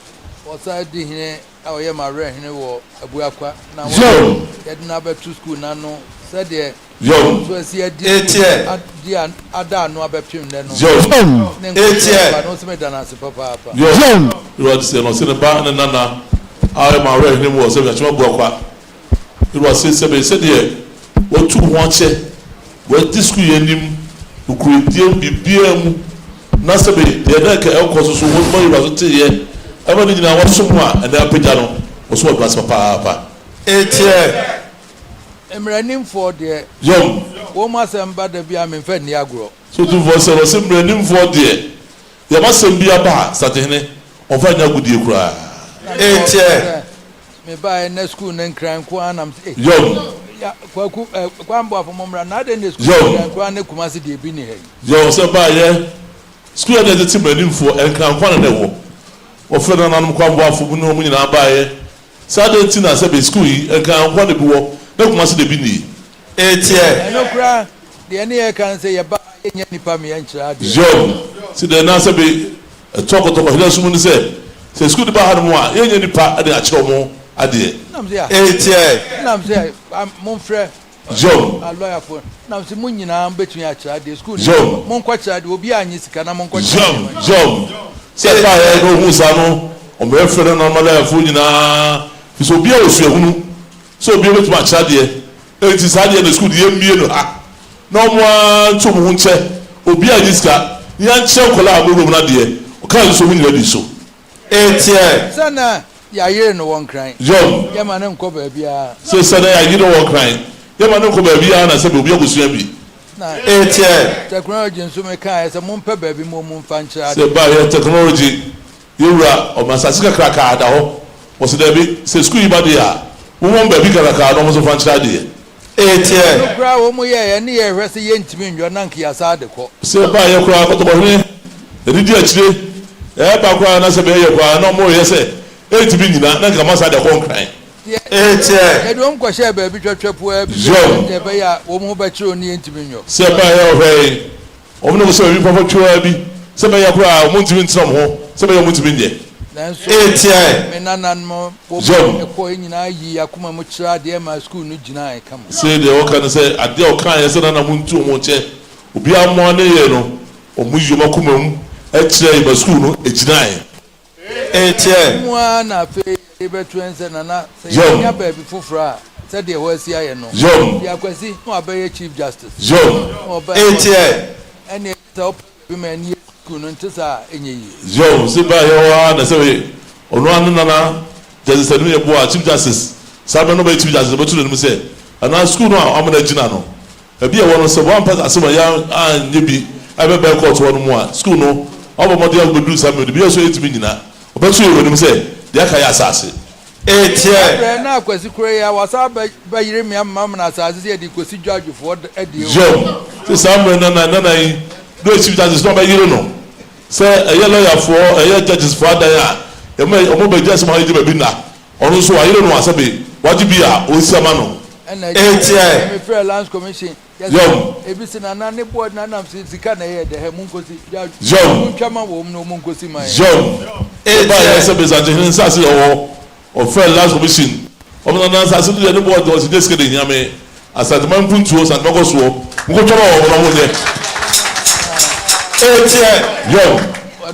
Wasa di hine awoye ma re hine wo abuakwa na Yo. Yedna ba to school na no said there. Yo. So si adi adi ada no abepim ne no. Yo. Ba no se me dana se papa papa. Yo. You are say no say ba na nana awoye ma re hine wo say ya chuma abuakwa. You are say there wo tu ho ache wo di school yenim ukudie bibia mu na se be de na ka elko so wo mo you so ye aba ni nyina wo so mu a na apagya no wo so wa papa Emranim for there. Yo. Wo ma semba da bia me fa ni agro. So tu vo se no se emranim for there. Ya ma sem bia ba satehne on fa nya gudie kura. Me ba na school na nkran ko anam se. Yo. Ya kwaku kwambo afomomra na de na school na nkran na kuma se de bi ni he. Yo se ba ye school na de ti emranim for nkran kwa na wo. Wo fe na nanum kwambo afobu no mu nyina ba ye. Sa de ti na se be school yi nkran kwa na bi wo. Na kuma se de bi ni. No kra de ne e kan se ye ba enya nipa me enchira de. Yo. Si de na se be talk hila sumu ni se school de ba ha no a enya nipa ade a kire mo ade. Nam se ya. Nam se mon frère. Yo. A lawyer for. Nam se mun nyina betumi a kira de school. Yo. Mon kwa kira de obi anyi sika na mon kwa kira. Yo. Se ba ye no hu sa no o me frɛ no normal life nyina fi so bia osu ehunu so bia betuma a kira de enti sa de na school de yemie no ha na mo anto mo hu nche obi anyi sika ya nche kola aboro mu na de o kan so mu nyina di so Sana ya yire no won kran. Yo. Ya ma ne nko ba bia. Se sana ya yire won kran. Ya ma ne nko ba bia na se be obi agosua bi. Na technology nso me kan se mo mpa ba bi mo mfa nchira. Se ba ya technology yura o masasika kraka da ho. O se da bi se school ba de ya. Wo mo ba bi kraka no mo so fa nchira de. No kra wo mo ye ne ye hwese ye ntimi nwo na nkia sa de ko. Se ba ya kra ko to bo hne. Edi akire. Ba kra na se be ye kra no mo ye se ntimi nyina na nka masa de ko nkran. E do nko hye ba bi twetwepo e bi. E be ya wo mo ba kire oni ntimi nwo. Se ba ya hwe. O mo no so bi papa twa bi. Se ba ya kra mo ntimi ntram ho. Se ba ya mo ntimi ndie. Me nanan mo ko nyina yi akoma mo kira de ma school no gina e kama. Se de o kan se ade o kan ye se na mo ntu mo che. Obi ammo na ye no o mu yoma kuma mu e kira e ba school no e gina e. Mo na fe e betu ense na se ya ba bi fofora se de ho asia ye no. Ya kwasi mo abaye chief justice. Ene top women ye school no ntisa enye yi. Yo se ba ye wa na se we onu anu nana justice anu ye bo a chief justice sabe no ba chief justice betu no se ana school no a amana gina no ebi e wono se one person asema ya anye bi abe be court wono mu a school no obo mo de agbedu sabe de bi so etimi nyina obetu ye wonim se de aka ya asase na kwasi kure ya wasa ba yire mi amma na asase se de kosi judge for edi. Yo se sabe nana yi do chief justice no ba yire no se eye lawyer for eye judges for ada ya e mo be just ma yi be na onu so wa yire no asabe wajibi a o si ama no. Me freelance commission. Yo. Ebi se na ne board na nam sika na ye de he munkosi. Yo. Twama wo no munkosi mai. Yo. Ba ya se be za je hin sa se o freelance commission. O na sa se de ne board o se de ske de nyame. Asante man puntuo san bako so. Nko twama wo no mo de. Yo.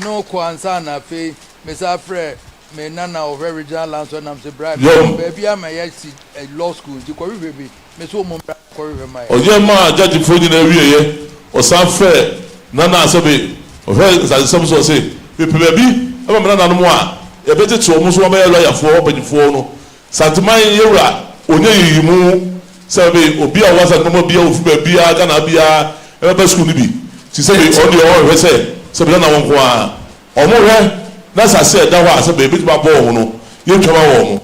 No kwansa na fe me sa frɛ me nana of regional land so nam se bribe baby am I see law school di kwari baby me so mo bra kwari my oje ma judge fo ni na wieye o san frɛ nana asabe o frɛ sa some so say pe baby e ma nana no mo a e be tete o mo so ma lawyer fo obanifo no santiman yewura onye yiyi mu sabe obi a wasa no mo bia ofu baby a kana bia e be school ni bi ti say o de o hwe say sabe nana won ko a o mo hwe na sa se da wa sabe bi ba bo ho no ye twama wo mo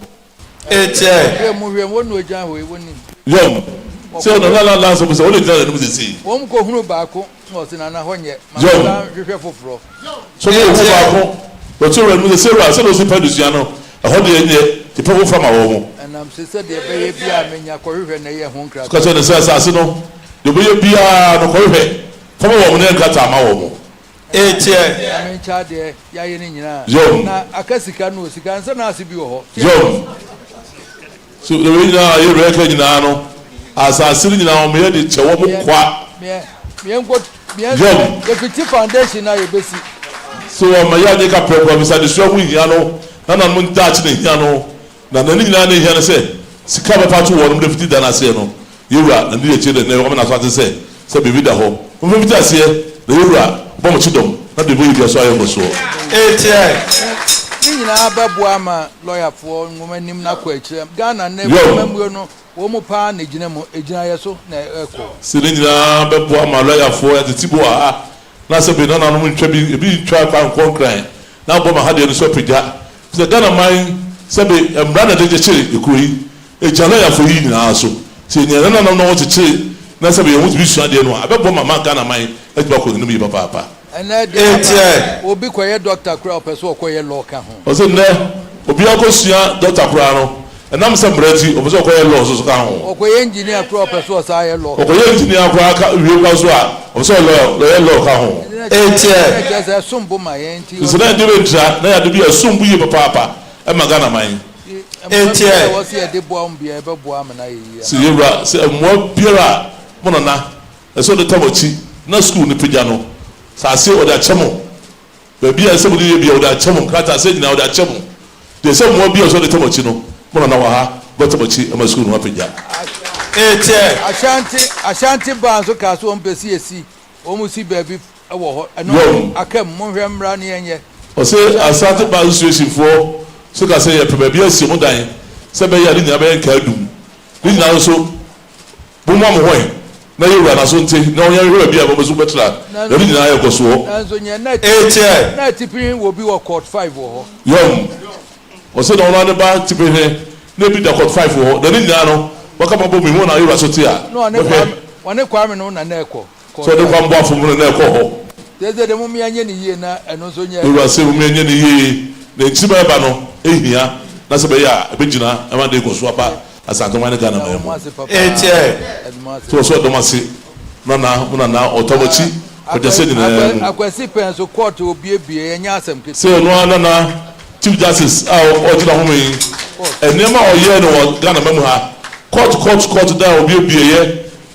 mo hwe won no jan ho e woni yo se no la so se o le jan no se si won ko hunu ba ko o se na honye ma hwe foforo so ye ko ba ko o ti re no se ra se no se pa dusia no e ho de enye ti pa wo fra ma wo mo anam se de be ye bia menya ko hwe na ye ho nkra ko se no se no de be ye bia no ko hwe fa ma wo mo ne nkata ma wo mo I mean, child, Yayin, now Akasika no Sika, and so as you so the way you reckon now, as I see now, me the Chawamu Qua. The Petit Foundation, I basic. So my Yanika program is at the show with Yano, and I'm not touching Yano. Nanani Yana said, Sikaba Patu, one of the 50 than I say no. You are and the children, the woman as what to say. So be with the home. When we just here, the Ura, Bomachidom, not the way you saw him so. Babuama, lawyer for woman named Naquach, Ghana never remember no, Womopa, Nijinamo, Ejayaso, Echo. Silina, Babuama, lawyer for the Tiboa. Nasa be none on Trebi, be tried and conquering. Now Boma had the Sopija. The Ghana mine, Sabi, and Brother de Chili, the Kui, a Jalaya for you also. See, no one knows to chill. Nasa be a would be sure they know. I bet Boma Ghana mine, let's walk with me, Papa. And that will be quiet, Dr. Crop, as well, quiet local. Was in there, Obiacosia, Dr. Prano, and I'm some ready of so quiet laws of Town. Okay, engineer Crop, as well as I law. Okay, engineer Craka, you also are, or so local. There's a sumbo my auntie. So then, there to be a sumbu, Papa, and Magana mine. Was here the bomb be ever bomb and I see you, say a more pira, Monana, and so the Tamochi, no school in the Pijano. So I say, or that chamo. Baby, I said, be or that chamo. Kata said, now that chamo. There's some more beers on the Tomochino. Monanawa, Botamochi, and my school, Mapija. Ashanti Banzo Castle on PCSC, almost see baby. I know I came more running and or say, I started by situation for so I say, maybe a Simon dying. Somebody I didn't have any cardum. Didn't also Bumam way. Now you run as on take no you're be able to better. The reason I go so. As on your night tipping will be what court 5 or young. Or said on the back tipping here, maybe the court 5 or the Nino. What come up with me when I was so no, I never one requirement on an echo. So they come back from an echo. There's the Mummy and also you are saying, Many, the Chibabano, here, that's a bear, a Bigina, and one day go swap as Antomana Ghana. So Domasi, Nana, or Tomochi, or just sitting there. I can see pens or court to be a and Yasam. So, no, Chief Justice, or to the home, and never or year or Ghana Memoha. Court down will be a year,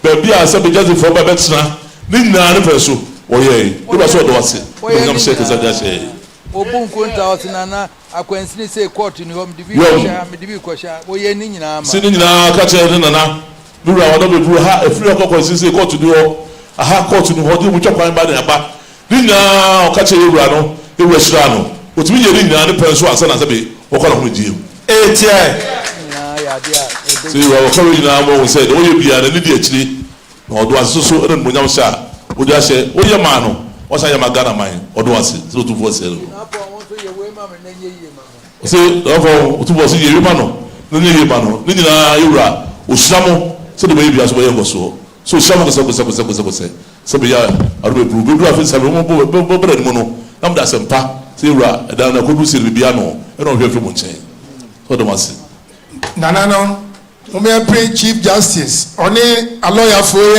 but be a separate justice for Babetsna, Nina Peso, or ye, it was what was it. I'm saying, as I say. Obun Kunta, Nana, I can say court in home, the question, or ye Nina, sitting in our catcher, Nana, Lura, whatever you have a free court say court to do a hard court to do which are fine by the back. Nina, catcher, Urano, it was Rano, which means you didn't have the person as a bit, or call with you. So you are coming now, said, oh, you be an idiot, or do I so and Munyamsha, would I say, oh, your man, what's I am a Ghana mine, or do I say, so to force it? Say, therefore, to was a Yamano, Nini, Nina, Ura, Usamo, so the baby as well was so. So some say, Sabia, I will prove good office, I will bread mono, I'm that some pa, Sira, and then I could see the piano, and don't hear from Munchain. So the master. Nanano, we may pray Chief Justice, only a lawyer for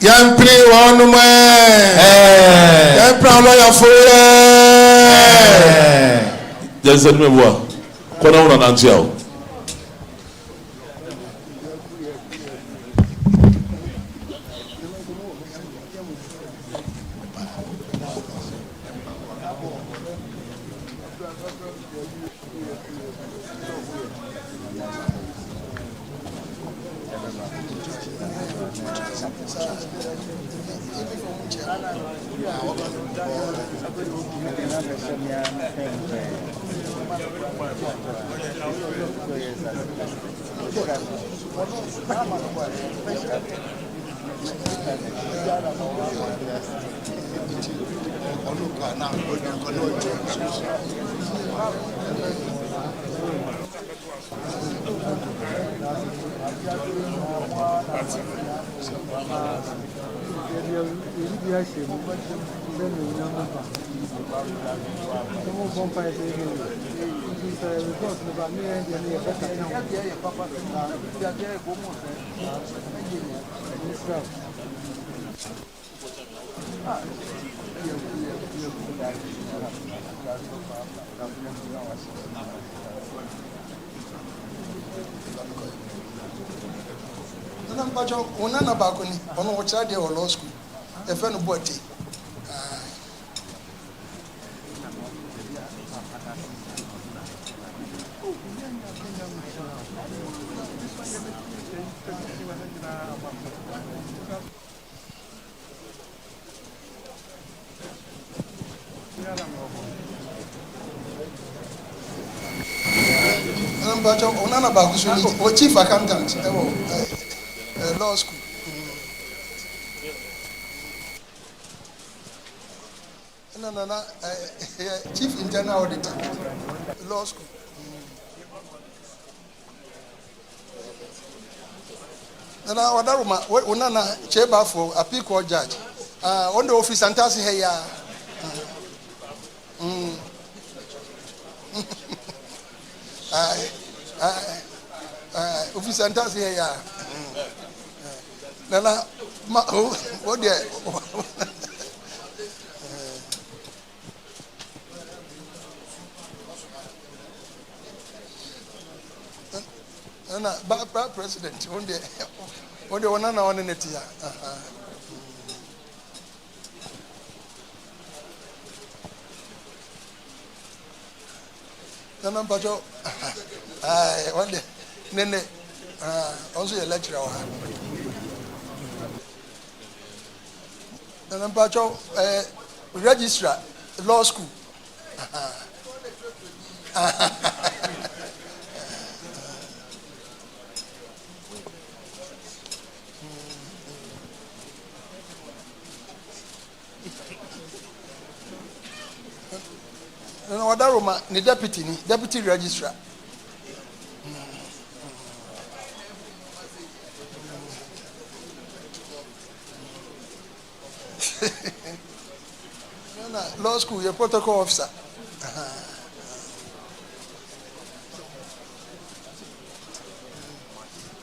young play one man, young brown lawyer for there's a member, Conan and Angel. Mpacho unana bakoni ono ochade o law school e fe no boti Mpacho unana bakusuni o chief accountant law school. No, chief internal auditor, law school. And now, Unana Cheba for a peak or judge. On the office and Tassi here. Office and Tassi here. Nana, what dear? President, one day one on it here. Nana Bajo, one day, Nene, also a lecturer. Nana Bajo, registrar, law school. No, that Roma, the deputy registrar. Law school, your protocol officer.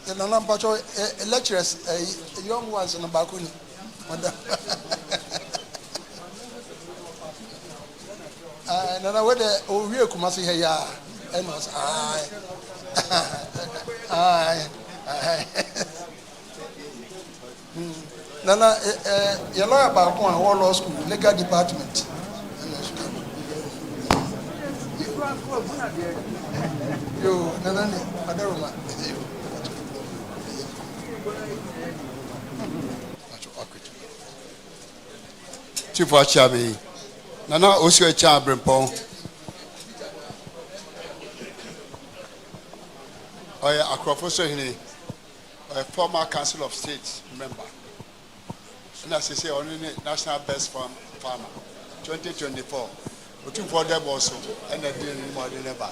And I'm patrol lecturers, young ones on the balcony. And then I went there, oh, real Kumasi here, and was aye. Nana, your lawyer about one law school, legal department. Yo, Nana, Adaroma. Chief Wachabi, Nana Osio Chambrimpong, a professor, a former Council of State member. And as I say, only National Best Farmer, 2024. Looking for them also, and I didn't more than ever.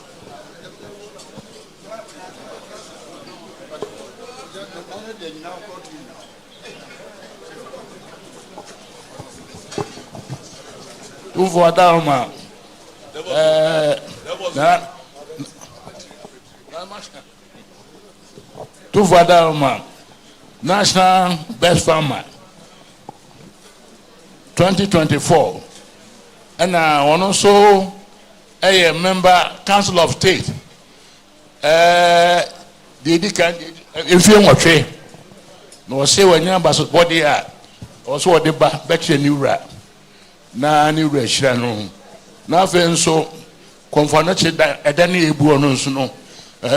Uvo Adalma. Tuvo Adalma. National Best Farmer. 2024. And also a member Council of State. If you want to no say when you are body also the back new rat. Na ni rehira no na fe so konfanache edani ebu ono so no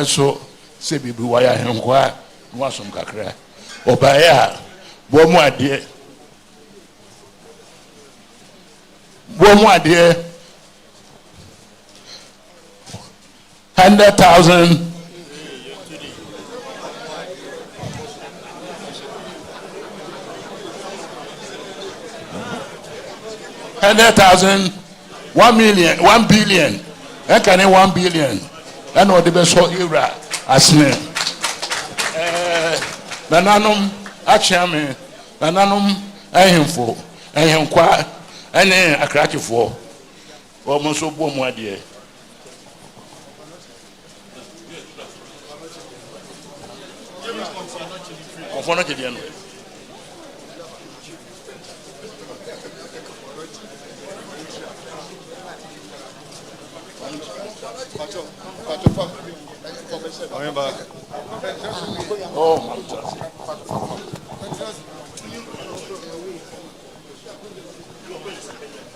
so se bibi waya henkwa wasom kakra obaya bo mu ade 100,000 100,000, 1 million, 1 billion. I can 1 billion. I know the best for Ira as me. Nananum, Achame, Nananum, Ahimfo, Ahimqua, and a cracky for almost so boom, my dear.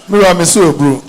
Mira me so bro.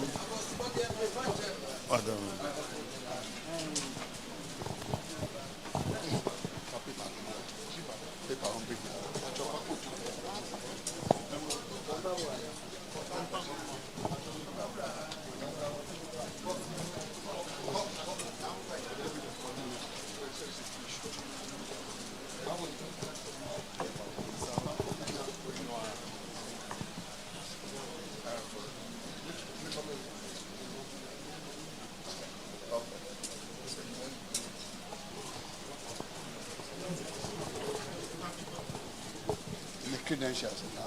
Credentials now.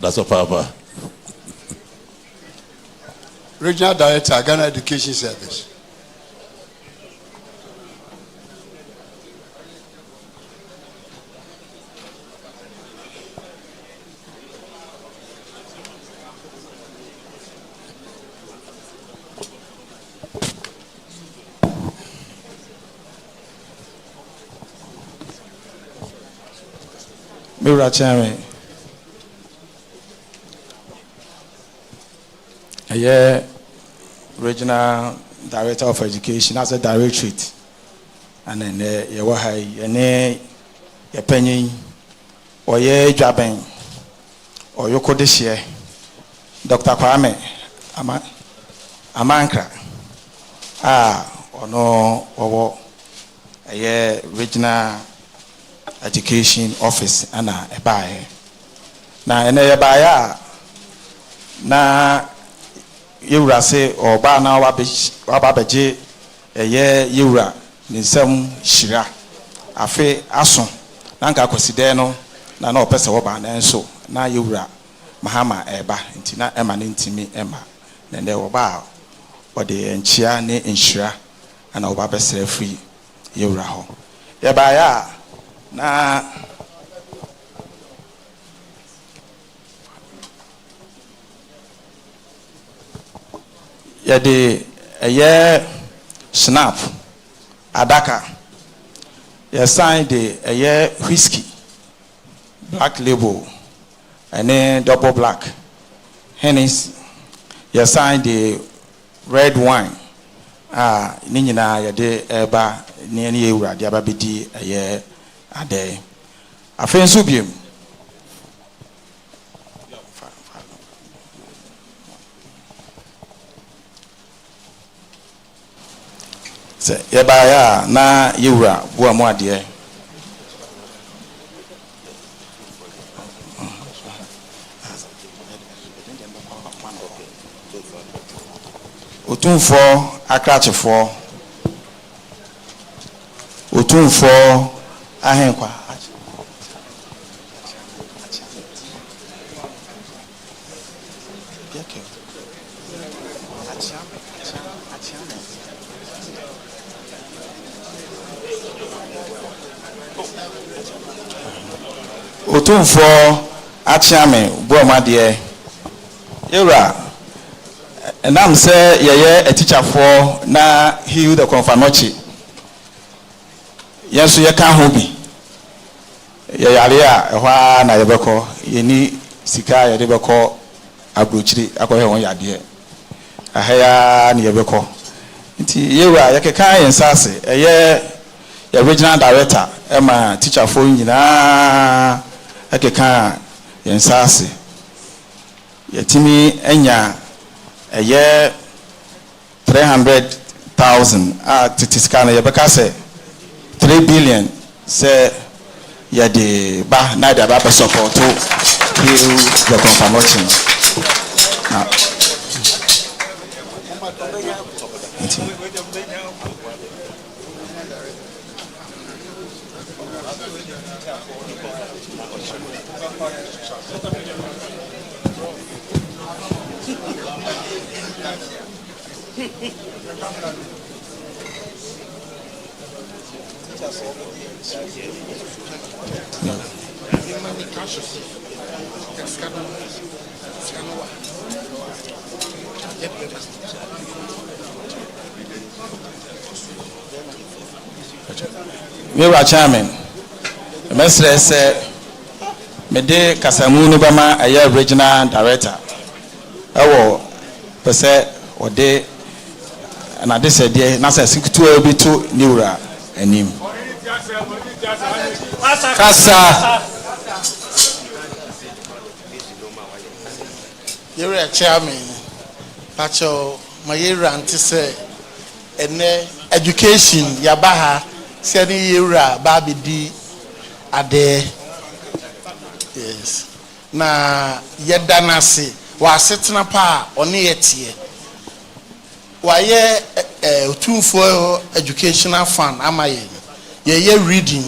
That's a papa. Regional Director, Ghana Education Service. Mira Chairman. Regional Director of Education as a directorate. And then you were high, your penny, or ye jabbing, or you could this year. Dr. Kwame Amankra. Or no, or a regional education office, and a buy. Now, and a buyer. Na yewura se oba na wababeje eye yewura ninsam hira afe aso na nka kwaside no na opese woba na enso na yewura mahama eba nti na ema ne ntimi ema na nde woba ode enchia ne enhira na woba besere free yewura ho ye ba ya na yede eye snap adaka ye sign the eye whiskey black label and then double black Hennis ye sign the red wine ni nyina yede eba ni ene ewura de aba bedi eye ade afen so biem se yebaya na yewura boa mu ade otumfo akrachefo otumfo ahenkwa otumfo achiame buomade yewura enam se yeye a teacher for na heal the confanochi yeso ye ka ho bi yɛyare a ɛhɔ a na yɛbɛkɔ yɛni sika a yɛde bɛkɔ aburokyiri akɔhwɛ wɔn yadeɛ ahaya na yɛbɛkɔ nti yɛwura yɛkeka yɛn nsa ase ɛyɛ yɛ regional director ɛma teacherfoɔ nyinaa ɛkeka yɛn nsa ase yɛtumi anya ɛyɛ 300,000 a tete sika no yɛbɛka sɛ 3 billion sɛ yɛde ba na yɛde aba bɛsɔpɔto heal the confirmation na Mewura chairman mesrɛ sɛ mede kasamu no bɛma ɛyɛ regional director ɛwɔ pɛsɛ ɔde anade sɛdeɛ na sɛ sikutuwa bi to niwura anim kasa yɛwura chairman pacho mayɛwura nte sɛ ɛnɛ education yabaha sɛ ne yɛwura baabɛdi adeɛ yes na yɛda n'ase wɔasetena pa a ɔne yɛteɛ wayɛ otumfoɔ educational fund ama yɛyɛ reading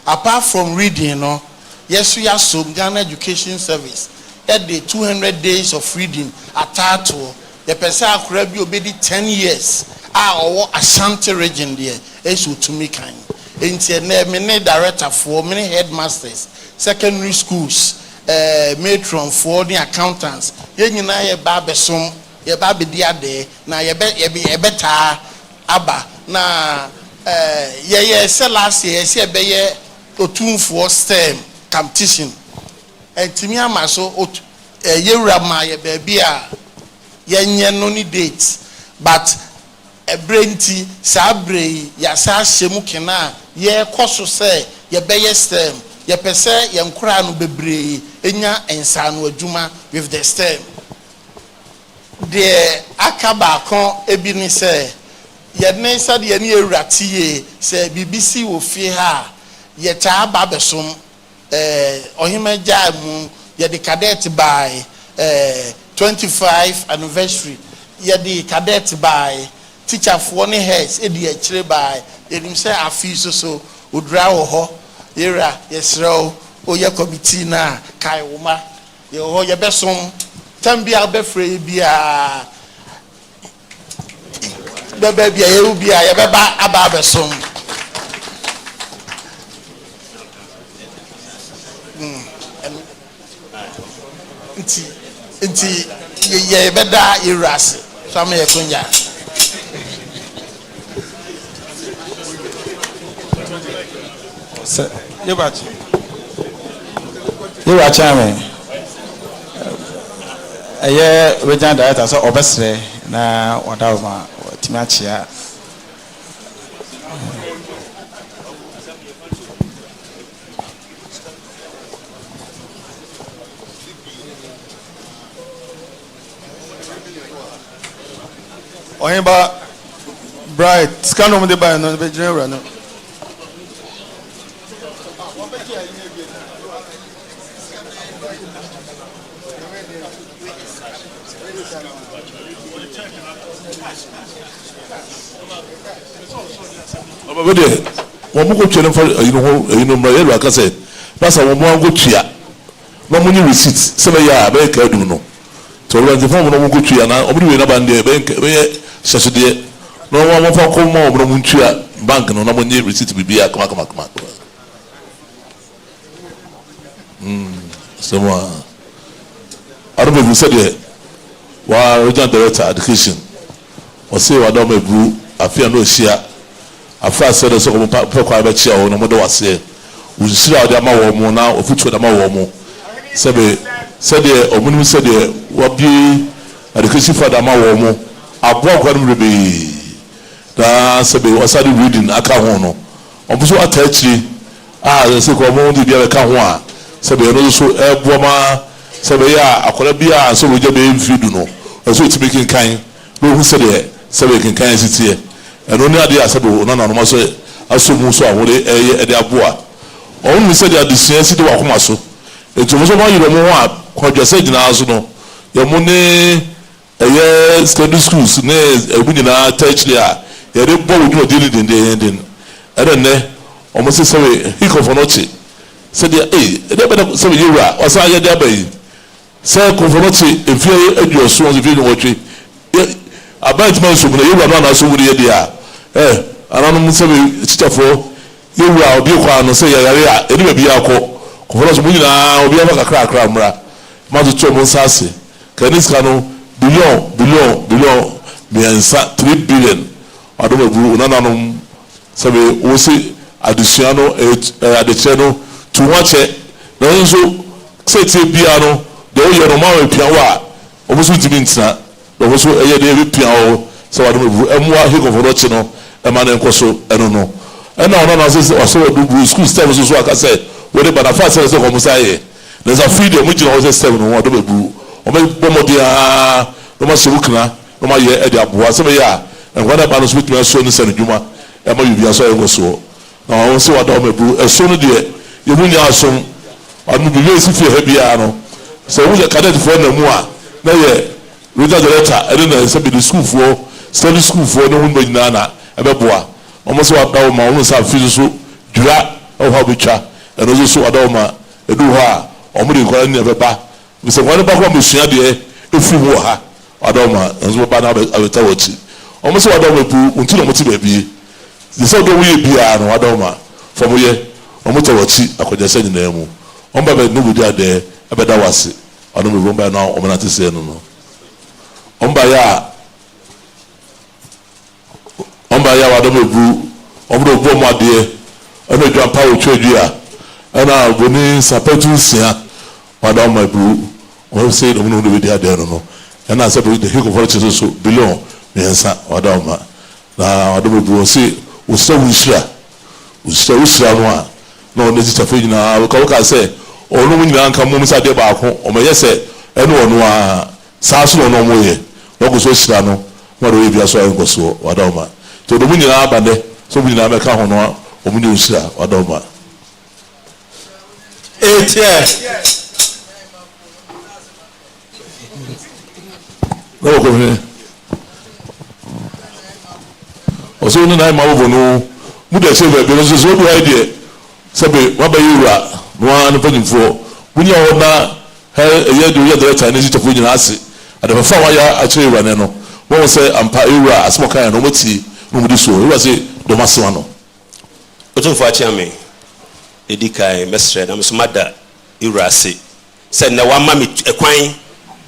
apart from reading no yɛso yɛasom Ghana Education Service yɛde 200 days of reading ataatoɔ yɛpɛ sɛ akora bi obɛdi 10 years a ɔwɔ Ashanti region deɛ ɛsɛ otumi kan enti ɛnɛ me ne director for me ne headmasters secondary schools matron for ne accountants yɛn nyinaa yɛ ba bɛsom yɛ ba bɛdi ade na yɛbɛtaa aba na yɛyɛ sɛ last year yɛsɛ yɛbɛyɛ otumfoɔ STEM competition ɛntimi ama so yɛwura ma yɛ baabi a yɛnyɛ no ne date but ebrenti sabre ya sa hyemu kena ye koso se ye beye stem ye pese ye nkura no bebre enya ensa no adwuma with the stem de akaba kon ebi ni se ye ne sa de ne ewratie se BBC wo fie ha ye ta ba besom ohimagya mu ye de cadet by 25 anniversary ye de cadet by teacher for ne heads edi akire by enim say afi so odra wo ho era yesrew oye committee na kai woma ye ho ye besom tambia befre bia bebe bia ye bia ye beba aba besom nti ye beda irase so am ye kunya yɛwura chairman ɛyɛ regional director sɛ ɔbɛsrɛ na ɔda ma ɔtumi akyea ɔhemba bright sika no de ba no be gyina wura no Obede wo mu ko twene for ayino mra yelwa ka say pasa wo mu an go tua no mu ni receipt se be ya be ka dum no to wo de form no mu go tua na obi we na bande be hyesode no wo fa ko mo obo mu tua bank no na mu ni receipt bibia kama so mo arbe bu se de wa regional director education o se wa do mebu afia no hia afa sɛ de sɛ ko pa kwa ba chia ho no mo de wase usira de ama wo mo na ofutu de ama wo mo sebe omunum sede wabi education for de ama wo mo aboa kwanum rebe da sebe wasadi reading aka ho no obuso atachiri se ko mo ndi bia ka ho a sebe no so eboa ma sebe ya akola bia so woje be mfidu no so timi kinkan no hu sebe kinkan sitie eno ne ade asebe no na no so asomu so ahore ede aboa on mi sede adesua si de wakoma so etu so ma yiro mo ho a kwadwase gina so no ye mo ne study schools ne ebu nyina technically a ye de bo wudi odini den ede ne o mo se sebe hiko fonochi se de ede be sebe yura o sa ye de abai se ko fonochi efie aduoso on efie no wotwe abai tuma so mo yura no na so wudi ye dia ananu mo sebe chichafo yura obi kwa no se ye yare a edi be bia ko fonochi mo nyina obi aba kakra mra ma to mo nsase kaniska no billion miensa 3 billion adoma buru nananum sabe wosi adesua no adeche no tu wache na nso sete bia no de o ye no ma we pia wa obusu timi ntina obusu eye de pia o se wadoma buru emwa hiko for chi no e ma na nkoso eno no ena ona na se o se wadu buru school staff so aka se we de bana fa se ko musa ye na za feed o mu jina o se staff no wadoma buru o me bomodia no ma sebukna no ma ye ede aboa se me ya enkwada ba no so bituma so ni se no dwuma e ma yubia so ye so na o se wada o mebu eso no de ye munya asom anu bi le si fi ha bia no se wo ye cadet for na mu a na ye regional director ede na se bi the school for study school for no hun bagina na e be boa o mo se wada o ma o sa fi so dura o ha bitwa e no so wada o ma edu ha o mo de kwara ni e be ba bi se kwara ba ko mo sua de efi wo ha adoma nzo ba na abeta wochi omo se adoma bu unti no moti baabi ze se do we bia no adoma fomo ye omo te wochi akoja se nyina mu omba be no budi ade abeda wase adoma bu mba na omo na te se no omba ya adoma bu omo do bo mo ade ana dwa pa wo twedua ana boni sapetu sia adoma bu o se omo no budi ade no and I said, the Hill of so below me and Wadama. Now, I don't know, see, we still Usra, no, this is a thing now. I say, or no, when you come moments at the back, or may say, anyone who are Sasso no more, no go so strano, what do you so and go so, Wadama. So the winning abande, so we never come on, or when you Usra, Wadama. 8 years. No go here. Oso ni na ma wo no mu de se be no so do idea se be wa ba yura no an panimfo munya wo na ye do ye director ni tofo nyina ase ade fa wa ya a chere wa ne no wo se ampa yura asmo kan no moti no mu di so yura se do maso no otumfo achi ame edikai mesre na msumada yura se se na wa ma me ekwan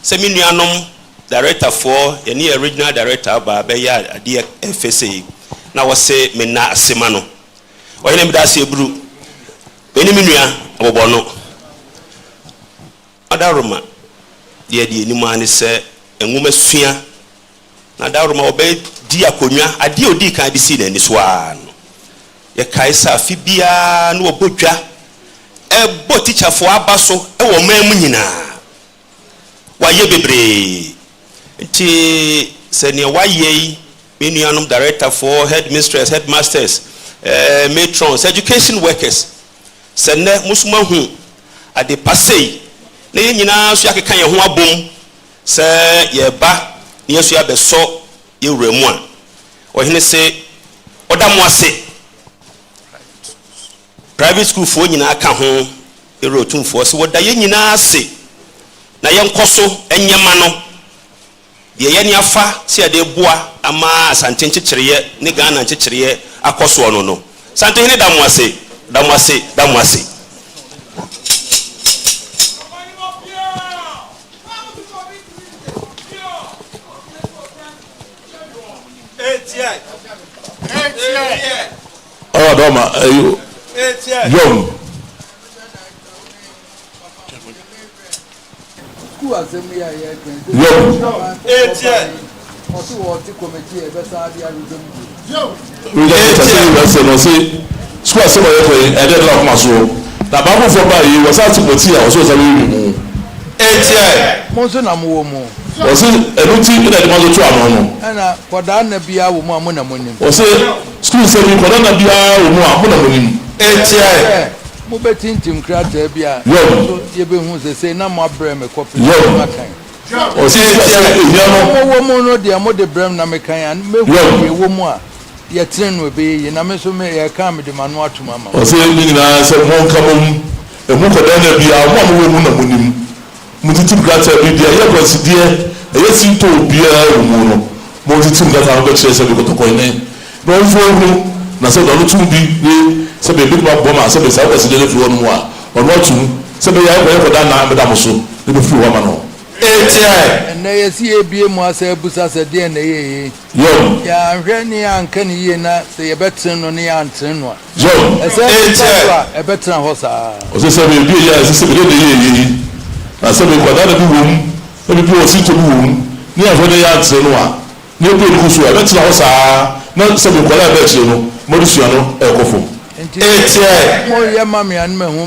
se me nuanom director for any original director ba be ya ade FSA na wo se me na asema no o yene me da se ebru eni me nua abobo no adaroma de enimu ani se enwuma sua na adaroma obe di akonwa ade odi kan de si na ni so a no ye kaisa fi bia no obodwa ebo teacher for abaso e wo mamu nyina wa ye bebre nti senior waye menuanum director for headmistress headmasters matrons education workers senne musuma hu ade passei na nyina so yakeka ye ho abom se ye ba ne yesu abeso ye wuramu a ohene se odamu ase private school fo nyina aka ho erotumfo se woda ye nyina ase na ye nkoso enyema no de ye ni afa se ade boa ama asante nkyekireye ne Ghana nkyekireye akoso no no sante hene damu ase oh doma ayo yom school assembly a yɛ kɛn. Ɔsi wɔ ɔti committee ɛbɛ saa di arúgbó mu. School assembly yɛ kɛn ɛdɛ de la kuma so na baako fɔ báyìí wɔ sá ti pɔ tí a ɔsɔ sábɛ yi mu. Mo nso na mo wɔ mu. Ɔsi ɛnu ti ɛna ɛdi ma so tó àná no. Ɛna kɔdaa na bia wɔ mu a mo na mo nim. Ɔsi school sɛbi kɔdaa na bia wɔ mu a mo na mo nim. Mo bɛ tintim krataa bi a. So yɛ bɛ hu sese na mo abrɛ mi kɔpi na kan. Ɔsi ehia no. Mo wɔ mu no deɛ mo de brɛ mi na mi kan ya me hu deɛ wɔ mu a yɛ tiri no ebe yie na mi nso mi yɛ kan mi de ma no atum ama. Ɔsi ne nyinaa sɛ mo nka mo mu emu kɔdaa na bia mo a mo wɔ mu na mo nim. Mo tintim krataa bi deɛ ɛyɛ kɔsideɛ ɛyɛ sinto biara wɔ mu no mo tintim krataa no bɛ kyerɛ sɛ bi kɔtɔkɔ ne na ɔnfo ɔhu na sɛ ɔno tum bi ne sɛ bɛbi ma bɔ ma sɛ bɛ saa kɔsideɛ no firi hɔ no mu a ɔno atum sɛ bɛyɛ akɔyɛ kɔdaa na bɛda mo so ne bɛ firi hɔ ama no. Ɛnɛ yɛ si ebie mu asɛ ebusa sɛ deɛ na yɛ yie. Yɛahwɛ ne yɛanka ne yie na sɛ yɛbɛtene no ne yɛantene no a. Ɛsɛ ɛsɛ a ɛbɛtena hɔ saa. Ɔsɛ sɛ bɛ ebie yɛ a ɛsɛ sɛ bɛ de yɛ yie na sɛ bɛ kɔdaa na bi wɔ mu na bi wɔ sinto bi wɔ mu ne yɛahwɛ ne yɛantene no a ne ebie ne ko so a ɛbɛtena hɔ saa na sɛ bɛ kɔdaa bɛ akyire no mo de sua no ɛkɔ fam. Mo yɛ mami anum ɛho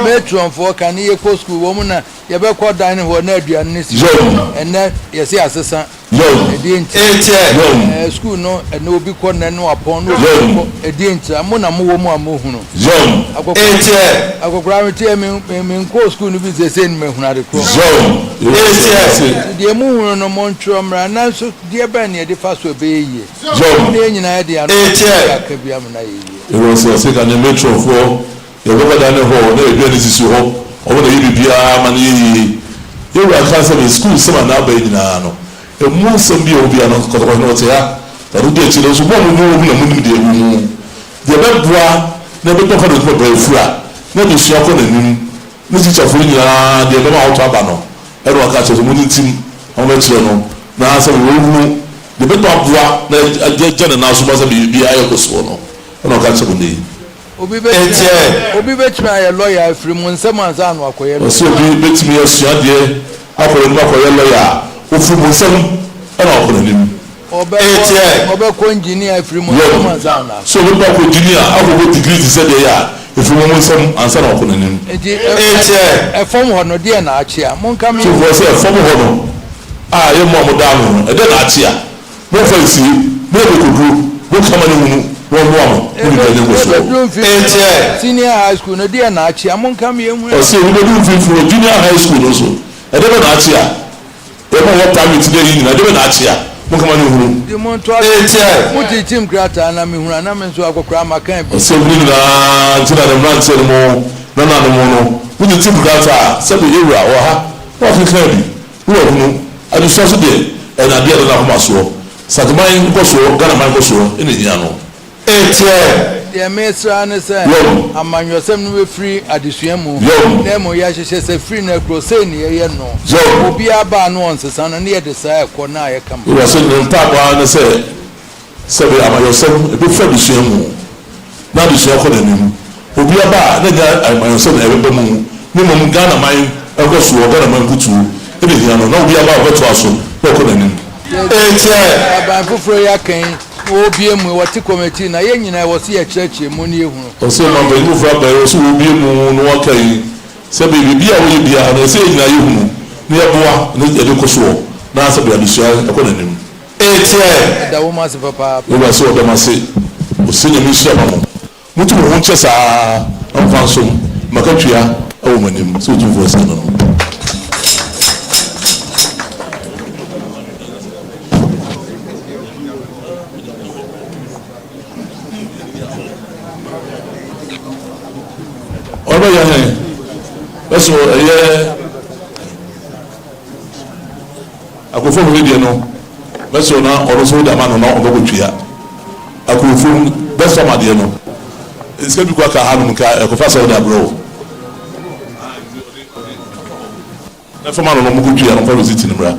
metronfoɔ ka ne yɛ kɔ sukuu wɔn mu na yɛbɛkɔ dan ne hɔ na aduane ne si ɛnɛ yɛsi asesa ɛdi nti sukuu no ɛnɛ obi kɔ nɛ no apɔn no obi kɔ ɛdi nti mo na mo wɔ mu a mo hunu akɔkora mi tiɛ mi nkɔ sukuu no bi sese ni mi hunu ade korɔ deɛ mo hunu no mo ntwerɛ mmerɛ nanso deɛ bɛn ne yɛde fa so ɛbɛyɛ yie ne yɛ nyinaa yɛ de ano yɛ aka bi amu na yɛ yie. Ɔsɛ ka ne metronfoɔ yɛbɛkɔ da ne hɔ na ɛdua ne sisi hɔ ɔmo na yɛ biribiara ma no yɛyie yɛwura ka sɛ me skul sɛm a naaba yi nyinaa no ɛmu nsɛm bi a wobia no kɔtɔkɔ no ɔte ha ɛno de akyi no nso bɔ mo mu na monim deɛ mu mu deɛ bɛboa na ɛbɛtɔ ka no kuma bɛafura na de sua kɔ n'anim ne tikyafoɔ nyinaa deɛ bɛma wɔtɔ aba no ɛne wɔka kyerɛ sɛ mo ne ntim ɔmo bɛkyerɛ no na sɛ wɔwunu deɛ bɛtɔ aboa na agya ne nan so ma sɛ biribiara yɛ kɔ soɔ no ɛna ɔka kyerɛ mo ne yi obi bɛtumi ayɛ lɔya afiri mu nsɛm ansa ano akɔyɛ lɔya. ɔsɛ obi bɛtumi asua deɛ akɔyɛ mu akɔyɛ lɔya a ofiri mu nsɛm ɛna ɔkɔ n'anim. ɔbɛkɔ engineer afiri mu nsɛm ansa ano. so obi bɛkɔ engineer akɔkɔ degree ti sɛ deɛ yɛ a efiri mu nsɛm ansa na ɔkɔ n'anim. eti ɛfɔm hɔ no deɛ na akyi a mo nka mi. so fɔ sɛ ɛfɔm hɔ no a yɛ mu a mo daa mo no ɛdɛ na akyi a mo fɔ esi mo yɛ bɛ koduro mo kama ne mu wọ́n mú àwọn olùdarí wọ́n sọ. senior high school ní díẹ̀ náà kyi àmú nǹkan mi yẹn mú. ọ̀sẹ̀ ìwúlò fífi junior high school ló so ẹ̀dẹ́ bẹ́ẹ̀ náà kyi à ẹ̀ mọ̀ wọ́n primary ti dé yìí nìyẹn ẹ̀dẹ́ bẹ́ẹ̀ náà kyi à mo kàn máa ní ìhuru. mo ti team krataa na mi huru anam nso akɔkora ama kan bi. ọ̀sẹ̀ ìwúlò nyinaa ntina ne mmeranteɛ no mu nana no mu no mo ti team krataa sɛbi ewura wɔ ha wọ́n kankan bi wọ́n hunu adusua so deɛ ɛnadeɛ no n'akoma soɔ sadiman nkɔ soɔ ghana man nkɔ soɔ ɛna egyina no. deɛ mesra ne sɛ amanyɔsɛm no bɛfiri adesua mu na mu yɛahyehyɛ sɛ firi no akuro sei ne yɛyɛ no obiaa baa no ɔnsesa no ne yɛde saa ɛkɔ na a yɛka ma sɛ ne mpaabaa ne sɛ sɛbe amanyɔsɛm ɛbɛfiri adesua mu na adesua kɔ n'anim obiaa baa ne nya amanyɔsɛm na ɛbɛba mu ne mmom ghana man ɛkɔ soɔ ghana man kutuo ɛne hia no na obiaa baa wɔbɛtoa so na ɔkɔ n'anim aban foforɔ yɛ akɛn obie mu wɔte committee na yɛn nyinaa wɔ si yɛkyerɛkyerɛ mu ne ehunu. ɔsɛ ɔmo abɛnifo fo abɛn ɔsɛ obie mu na wɔka yi sɛ biribi a wɔyɛ biara na ɛsɛ yɛn nyinaa yɛ hunu na yɛboa na yɛde kɔ soɔ na asɛ bɛ adesua ɛkɔ n'anim. ɛda wɔn ase papaapa. ewura sɛ ɔdɛm ase ɔsɛ nyame nhyia ma mo mutu mo ho nkyɛ saa na mo fa nsom makatwia ɛwɔ mo anim sɛ otumfo ɛsɛ no no. ɔbɛ yɛ hɛn bɛsɛ ɛyɛ akofo mu deɛ no bɛsɛ na ɔno nso dama no na ɔbɛkɔ twia akofo bɛsɛ ɔmo adeɛ no sika bi kɔ aka ha nom ka ɛkɔfa sɛ ɔde abrɛ o ɛfɛ ma no na ɔmo kɔ twia no ɔmo fɛ ti ne mura.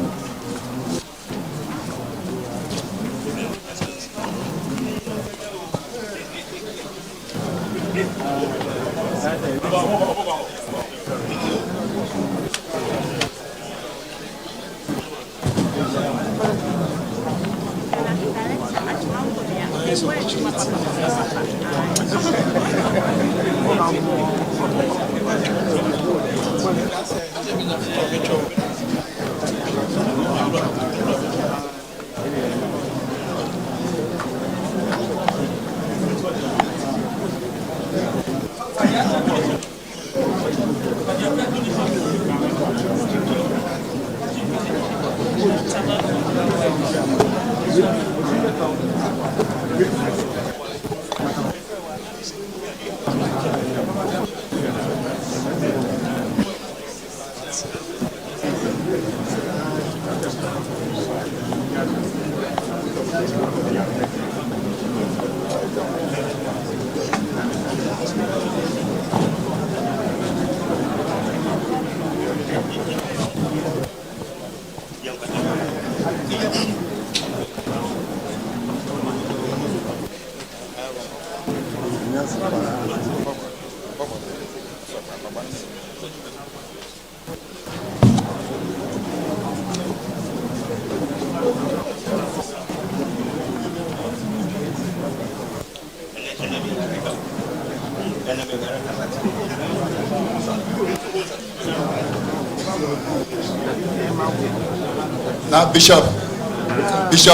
Now, Bishop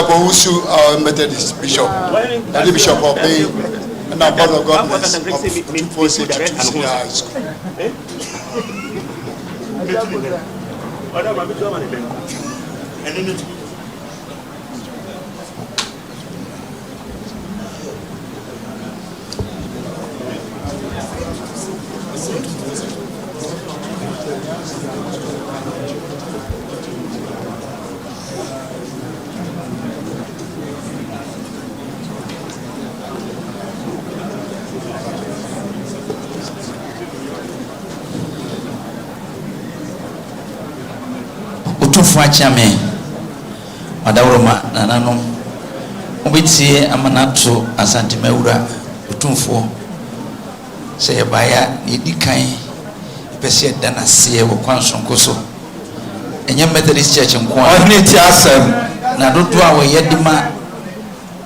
Owusu, our Methodist Bishop, and the Bishop of Bay, and our Board of Governors of 2462 Senior High School. Fuachame Madawroma Nananom Obiti Amanato Asante Mewura Utumfo say baya Nidikai Pese Danase Wakwansonko so Enya Methodist Church nkwa Oniti asem na dodo a we yedima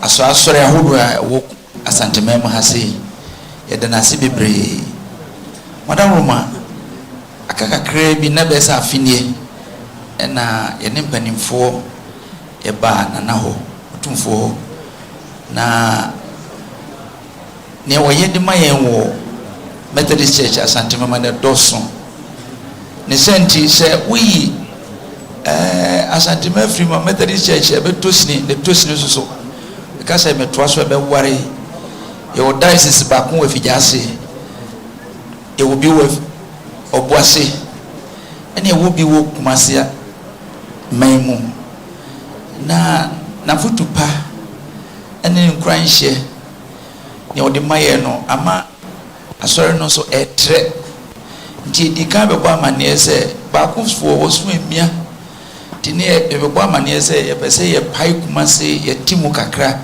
aso asore ahodo a wo Asante Memu hase yedanase bebre Madawroma akakakra bi na besa afinie na yene mpanimfo eba na ho otumfo na ne woyede mayen wo Methodist Church Asante Mama na doso ne senti se wi Asante Mama free Methodist Church ebe tosini ne tosini so ka se metwa so ebe ware ye wo diocese ba ko afijase e wo bi wo obuase ene wo bi wo kumase maimu na futupa ene nkranhye ne odi maye no ama asore no so etre nti di ka be bo amane se ba kufo wo so emia ti ne e be bo amane se ye pese ye pai kumase ye timu kakra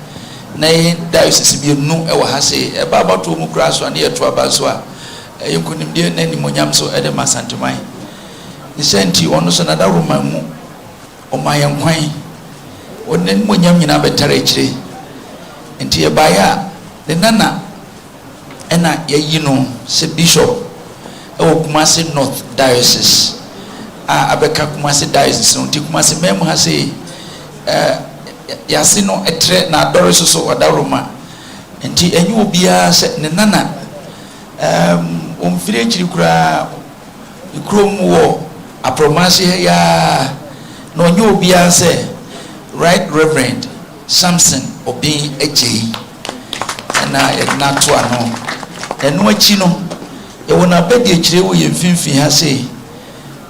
na ye diocese bi nu e wa ha se e ba bato mu kra so na ye to abaso a ye nkunim de na ni monyam so e de masantemai ni senti ono so na da roma mu o mayan kwan onen monyam nyina betare kire enti ye baya de nana ena ye no se bishop e wo Kumasi North Diocese abeka Kumasi Diocese no ti Kumasi Memu ha se yase no etre na adore so wadaroma enti enyu obia se ne nana omfire kiri kura ikrom wo apromasi ya no nyu bia say Right Reverend Samson Obi Eje na to ano enu achi no e wona bedi akire wo ye mfimfin ha say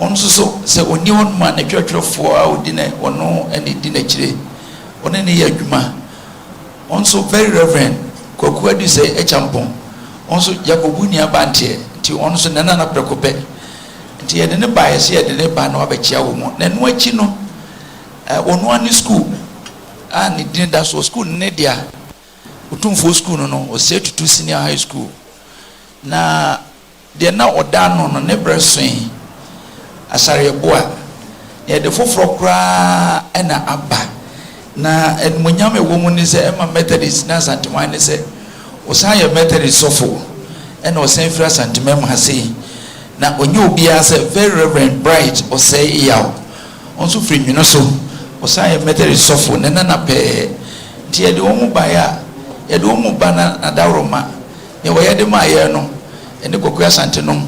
onso so se oni on ma na twetwerefo a odi na ono ene di na kire one ne ya adwuma onso very Reverend Kwaku adi say echampon onso Jacobu ni abante ti onso nana na prekope nti ye de ne ba ye se ye de ne ba na wabechia wo mo na enu achi no ono ani school ni din da so school ne dia utumfo school no o se tutu senior high school na de na oda no ne bresoin asare boa ye de foforo kra na aba na enmonyam ewo mu ni se ema Methodist na santemai ni se o san ye Methodist sofo na o san fira santemai mu hase na onye obia se very Reverend Bright o say yaw onso firi nwino so o san ye Methodist sofo ne na pe ti ye de wo mu ba ya ye de wo mu ba na dawroma ye wo ye de ma ye no ene Kwaku Asante no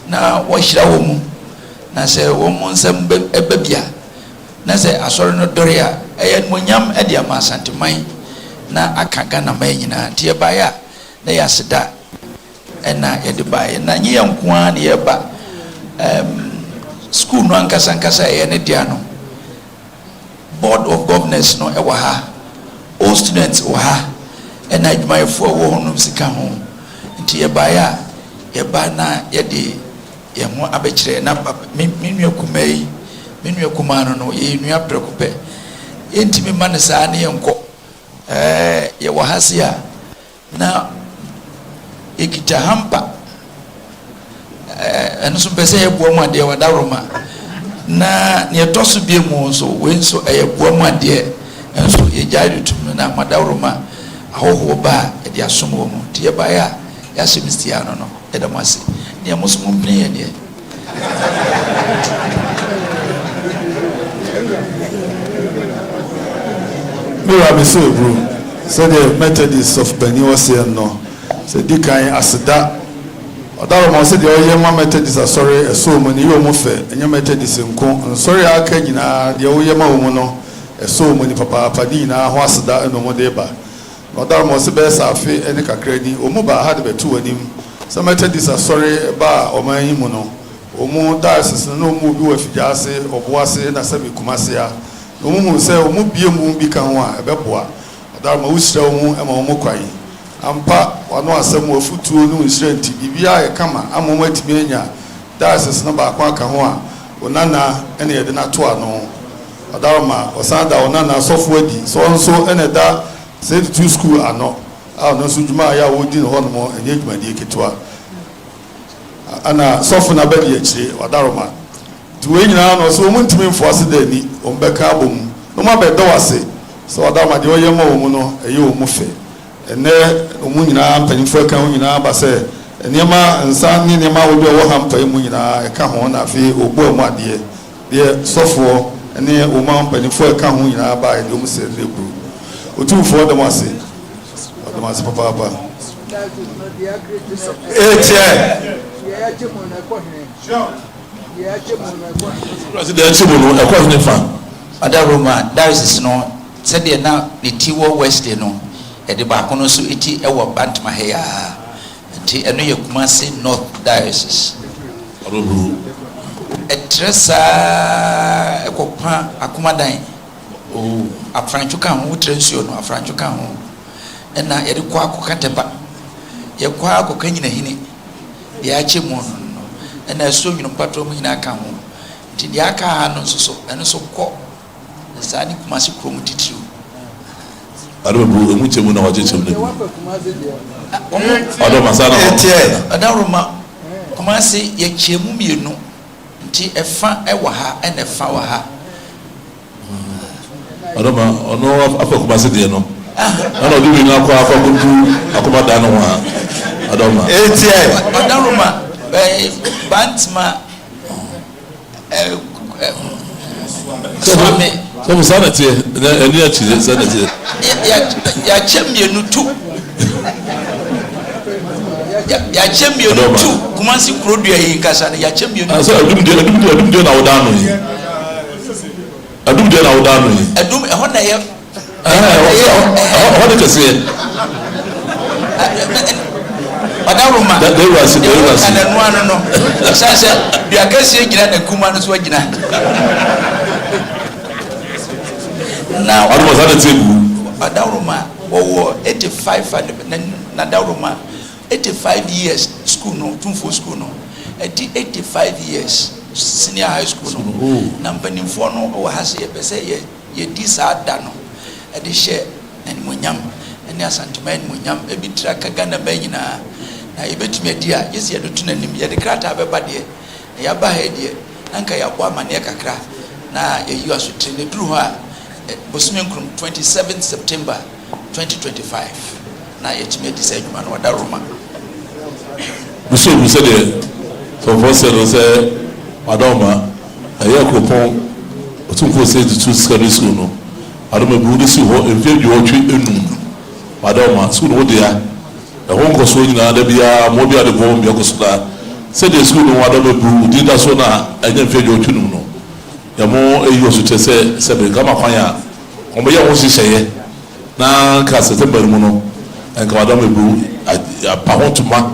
na wo hira wo mu na se wo mu nsem ebabia na se asore no dore a eye monyam e de ama Asanteman na akaga na ma nyina ti ye ba ya na ya seda ena ye de ba ye na nyi yanko a ne ye ba school no ankasa ye ne dia no Board of Governors no e wa ha all students wɔ ha ɛna adwumayɛfoɔ wɔ hɔ nom sika ho nti yɛbaeɛ a yɛba na yɛde yɛn ho abɛkyerɛ na me nua kumaa no yɛ nua prɛko pɛ yɛntimi ma no saa ne yɛnkɔ yɛwɔ ha se a na yɛkita hampa ɛno so mpɛ sɛ yɛboa mu adeɛ wɔdaworoma na ne yɛtɔ so bie mu nso wei nso ɛyɛ boa mu adeɛ nso yɛgyae de tum no na madaworoma ahohoɔ ba a yɛde asom wɔ mu nti yɛbaeɛ a yɛahyɛ mistia no no yɛda mo ase ne yɛ mo so mompene yɛ deɛ Mira me so bro. So the Methodist of Beni was here no. So di kan aseda. Odaro mo se de oye ma Methodist asori eso mo ni yo mo fe. Enya Methodist nko. Sorry aka nyina de oye ma wo mo no. Eso mo ni papa di na ho aseda eno mo de ba. Odaro mo se be sa afi ene kakra ni. O mo ba ha de betu anim. So Methodist asori ba o man yi mo no. O mo diocese no mo bi wa fijase oboase na se be kumase ya. Omumu sɛ omu bie mu bi ka ho a ɛbɛboa ɔdar ma wusira wo ma wo kwan ampa wano asɛm wafutuo no wusira nti bibia yɛ kama ama mo atimi anya diocese no ba kwa ka ho a onana ɛne yɛde na to ano ɔdar ma ɔsan da onana sɔfo adi so nso ɛne da sɛ to school ano a no so dwuma ya wodi no hɔ no ɛne dwuma die ketwa ana sɔfo na bɛ di akyire ɔdar ma we nyina no so mu ntimi mfo ase da ni o mbeka abom no ma be dawase so adama de oyema wo mu no eye wo mu fe ene o mu nyina mpanimfo ka wo nyina ba se enema nsa ni nema wo de wo ha mpa mu nyina e ka ho na afi ogbo mu ade de sofo ene o ma mpanimfo ka ho nyina ba e de mu se lebru otumfo de mo ase papa Adaroma diocese no said they now the Tiwo West no at the back on so it ewa Bantmahia and eno ye Kumasi North Diocese. A tressa ekopa akumadan oh a Franchuka who transio no a Franchuka ho and na yede kwa akokateba ye kwa akokanyina hini ye ache mu no and na so nyino patro mu nyina aka ho nti de aka ha no so eno so kɔ sani Kumasi krom titiriu Adobu emu chemu na waje chemu ne Ado masana Adaroma Kumasi ye chemu mienu nti efa ewa ha ene efa wa ha Adoma ono afa Kumasi de no ana odi na akwa afa kuntu akoma da no ha Adoma Adaroma Bantma so sanity eni achi sanity ya chemienu tu ya chemienu tu Kumasi produce yi kasa ya chemienu so adum de na wodano yi adum de na wodano yi adum ho na ye ho de kase Adaroma they was no sase bia kase gina na kuma no so gina now Adaroma wo 85 na Adaroma 85 years school no tumfo school no 85 years senior high school no na mpanimfo no wo ha se ye pese ye di sa da no e de hye animonyam ene asanteman animonyam e bi traka Ghana ba nyina na yebetumi adi a yesi ye do tunanim ye de krata beba de ya ba ha de anka ya bo amane kakra na ye yi asotre ne duru ha Bosmenkrum 27 September 2025 na yetumi adi sa adwuma no Adaroma Buso de for say Adoma aye kopon otumfo say the two secondary school no Adoma bu de si ho enfe bi otwe enum Adoma school no de ya e ho nkoso nyina da bia mo bia de bo mi akoso da say the school no Adoma bu di da so na enye enfe bi otwe enum no ya mo eyi osu te se be kama kwan ya o mo ya wo si seye na ka September mu no en ka Adoma bu pa ho tuma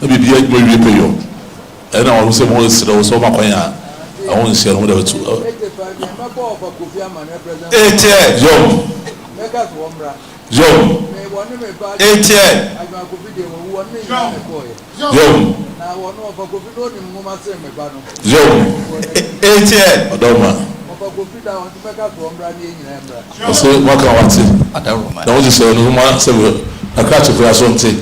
e bi bia gbo wie peyo e na wo se mo se do so ma kwan ya ahun se no da tu Yom. Etie. Yom. Yom. Etie. Adoma. Ose waka wate. Na wo jise no ma se akra chefra so nte.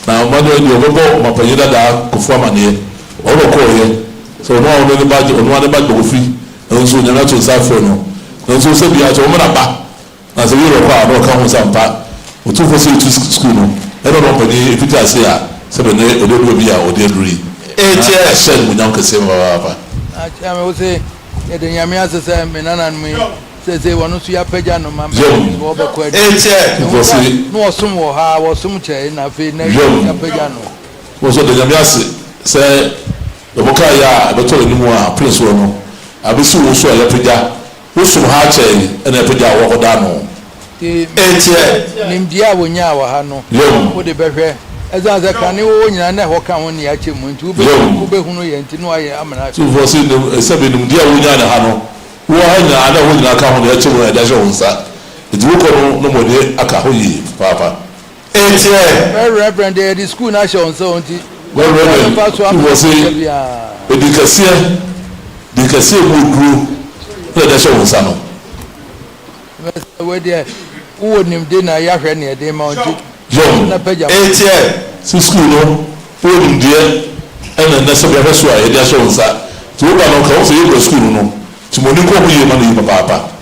Na ma no ni obebo mapanyi dada kofu amane. Obo ko ye. So no ono ni baje ono ne baje kofi. Nso nyana to safo no. Nso se bia to mo na ba. Na se yoro kwa no ka ho sampa. Otu fo se to school no. E no pani efiti ase a se be ne ododo bi a ode duri. Etie. Shen mu nyam kese ma ba. Ame wo se e de nyame asese me nana no se wono so ya pagya no ma wo be kwa etie. No osom wo ha wo som che na fe na ya pagya no. Wo so de nyame ase se oboka ya beto ni mu a prince wo no abesi wo so ya pagya wo som ha che na ya pagya wo hoda no. Etie. Nimdia wo nya wa ha no. Wo de behwe eza za kane wo nyina na ho ka ho ne ya che mu nti wo be hunu ye nti no aye amana. So for say se be nimdia wo nya na ha no. Wo ha nya na wo nyina ka ho ne ya che mu na da je wo nsa. Nti wo ko no mo de aka ho yi papa. Etie. Reverend the school na show nso nti. Reverend wo say dikase mo duro na da je wo nsa no. We de wo nim de na ya hwe ne de ma nti. Yom. Etie. Si school no wo nim de ena na se be so a ye da je wo nsa. Ti wo ba no ka wo se ye go school no. Ti mo ni ko ho ye ma no yi papa.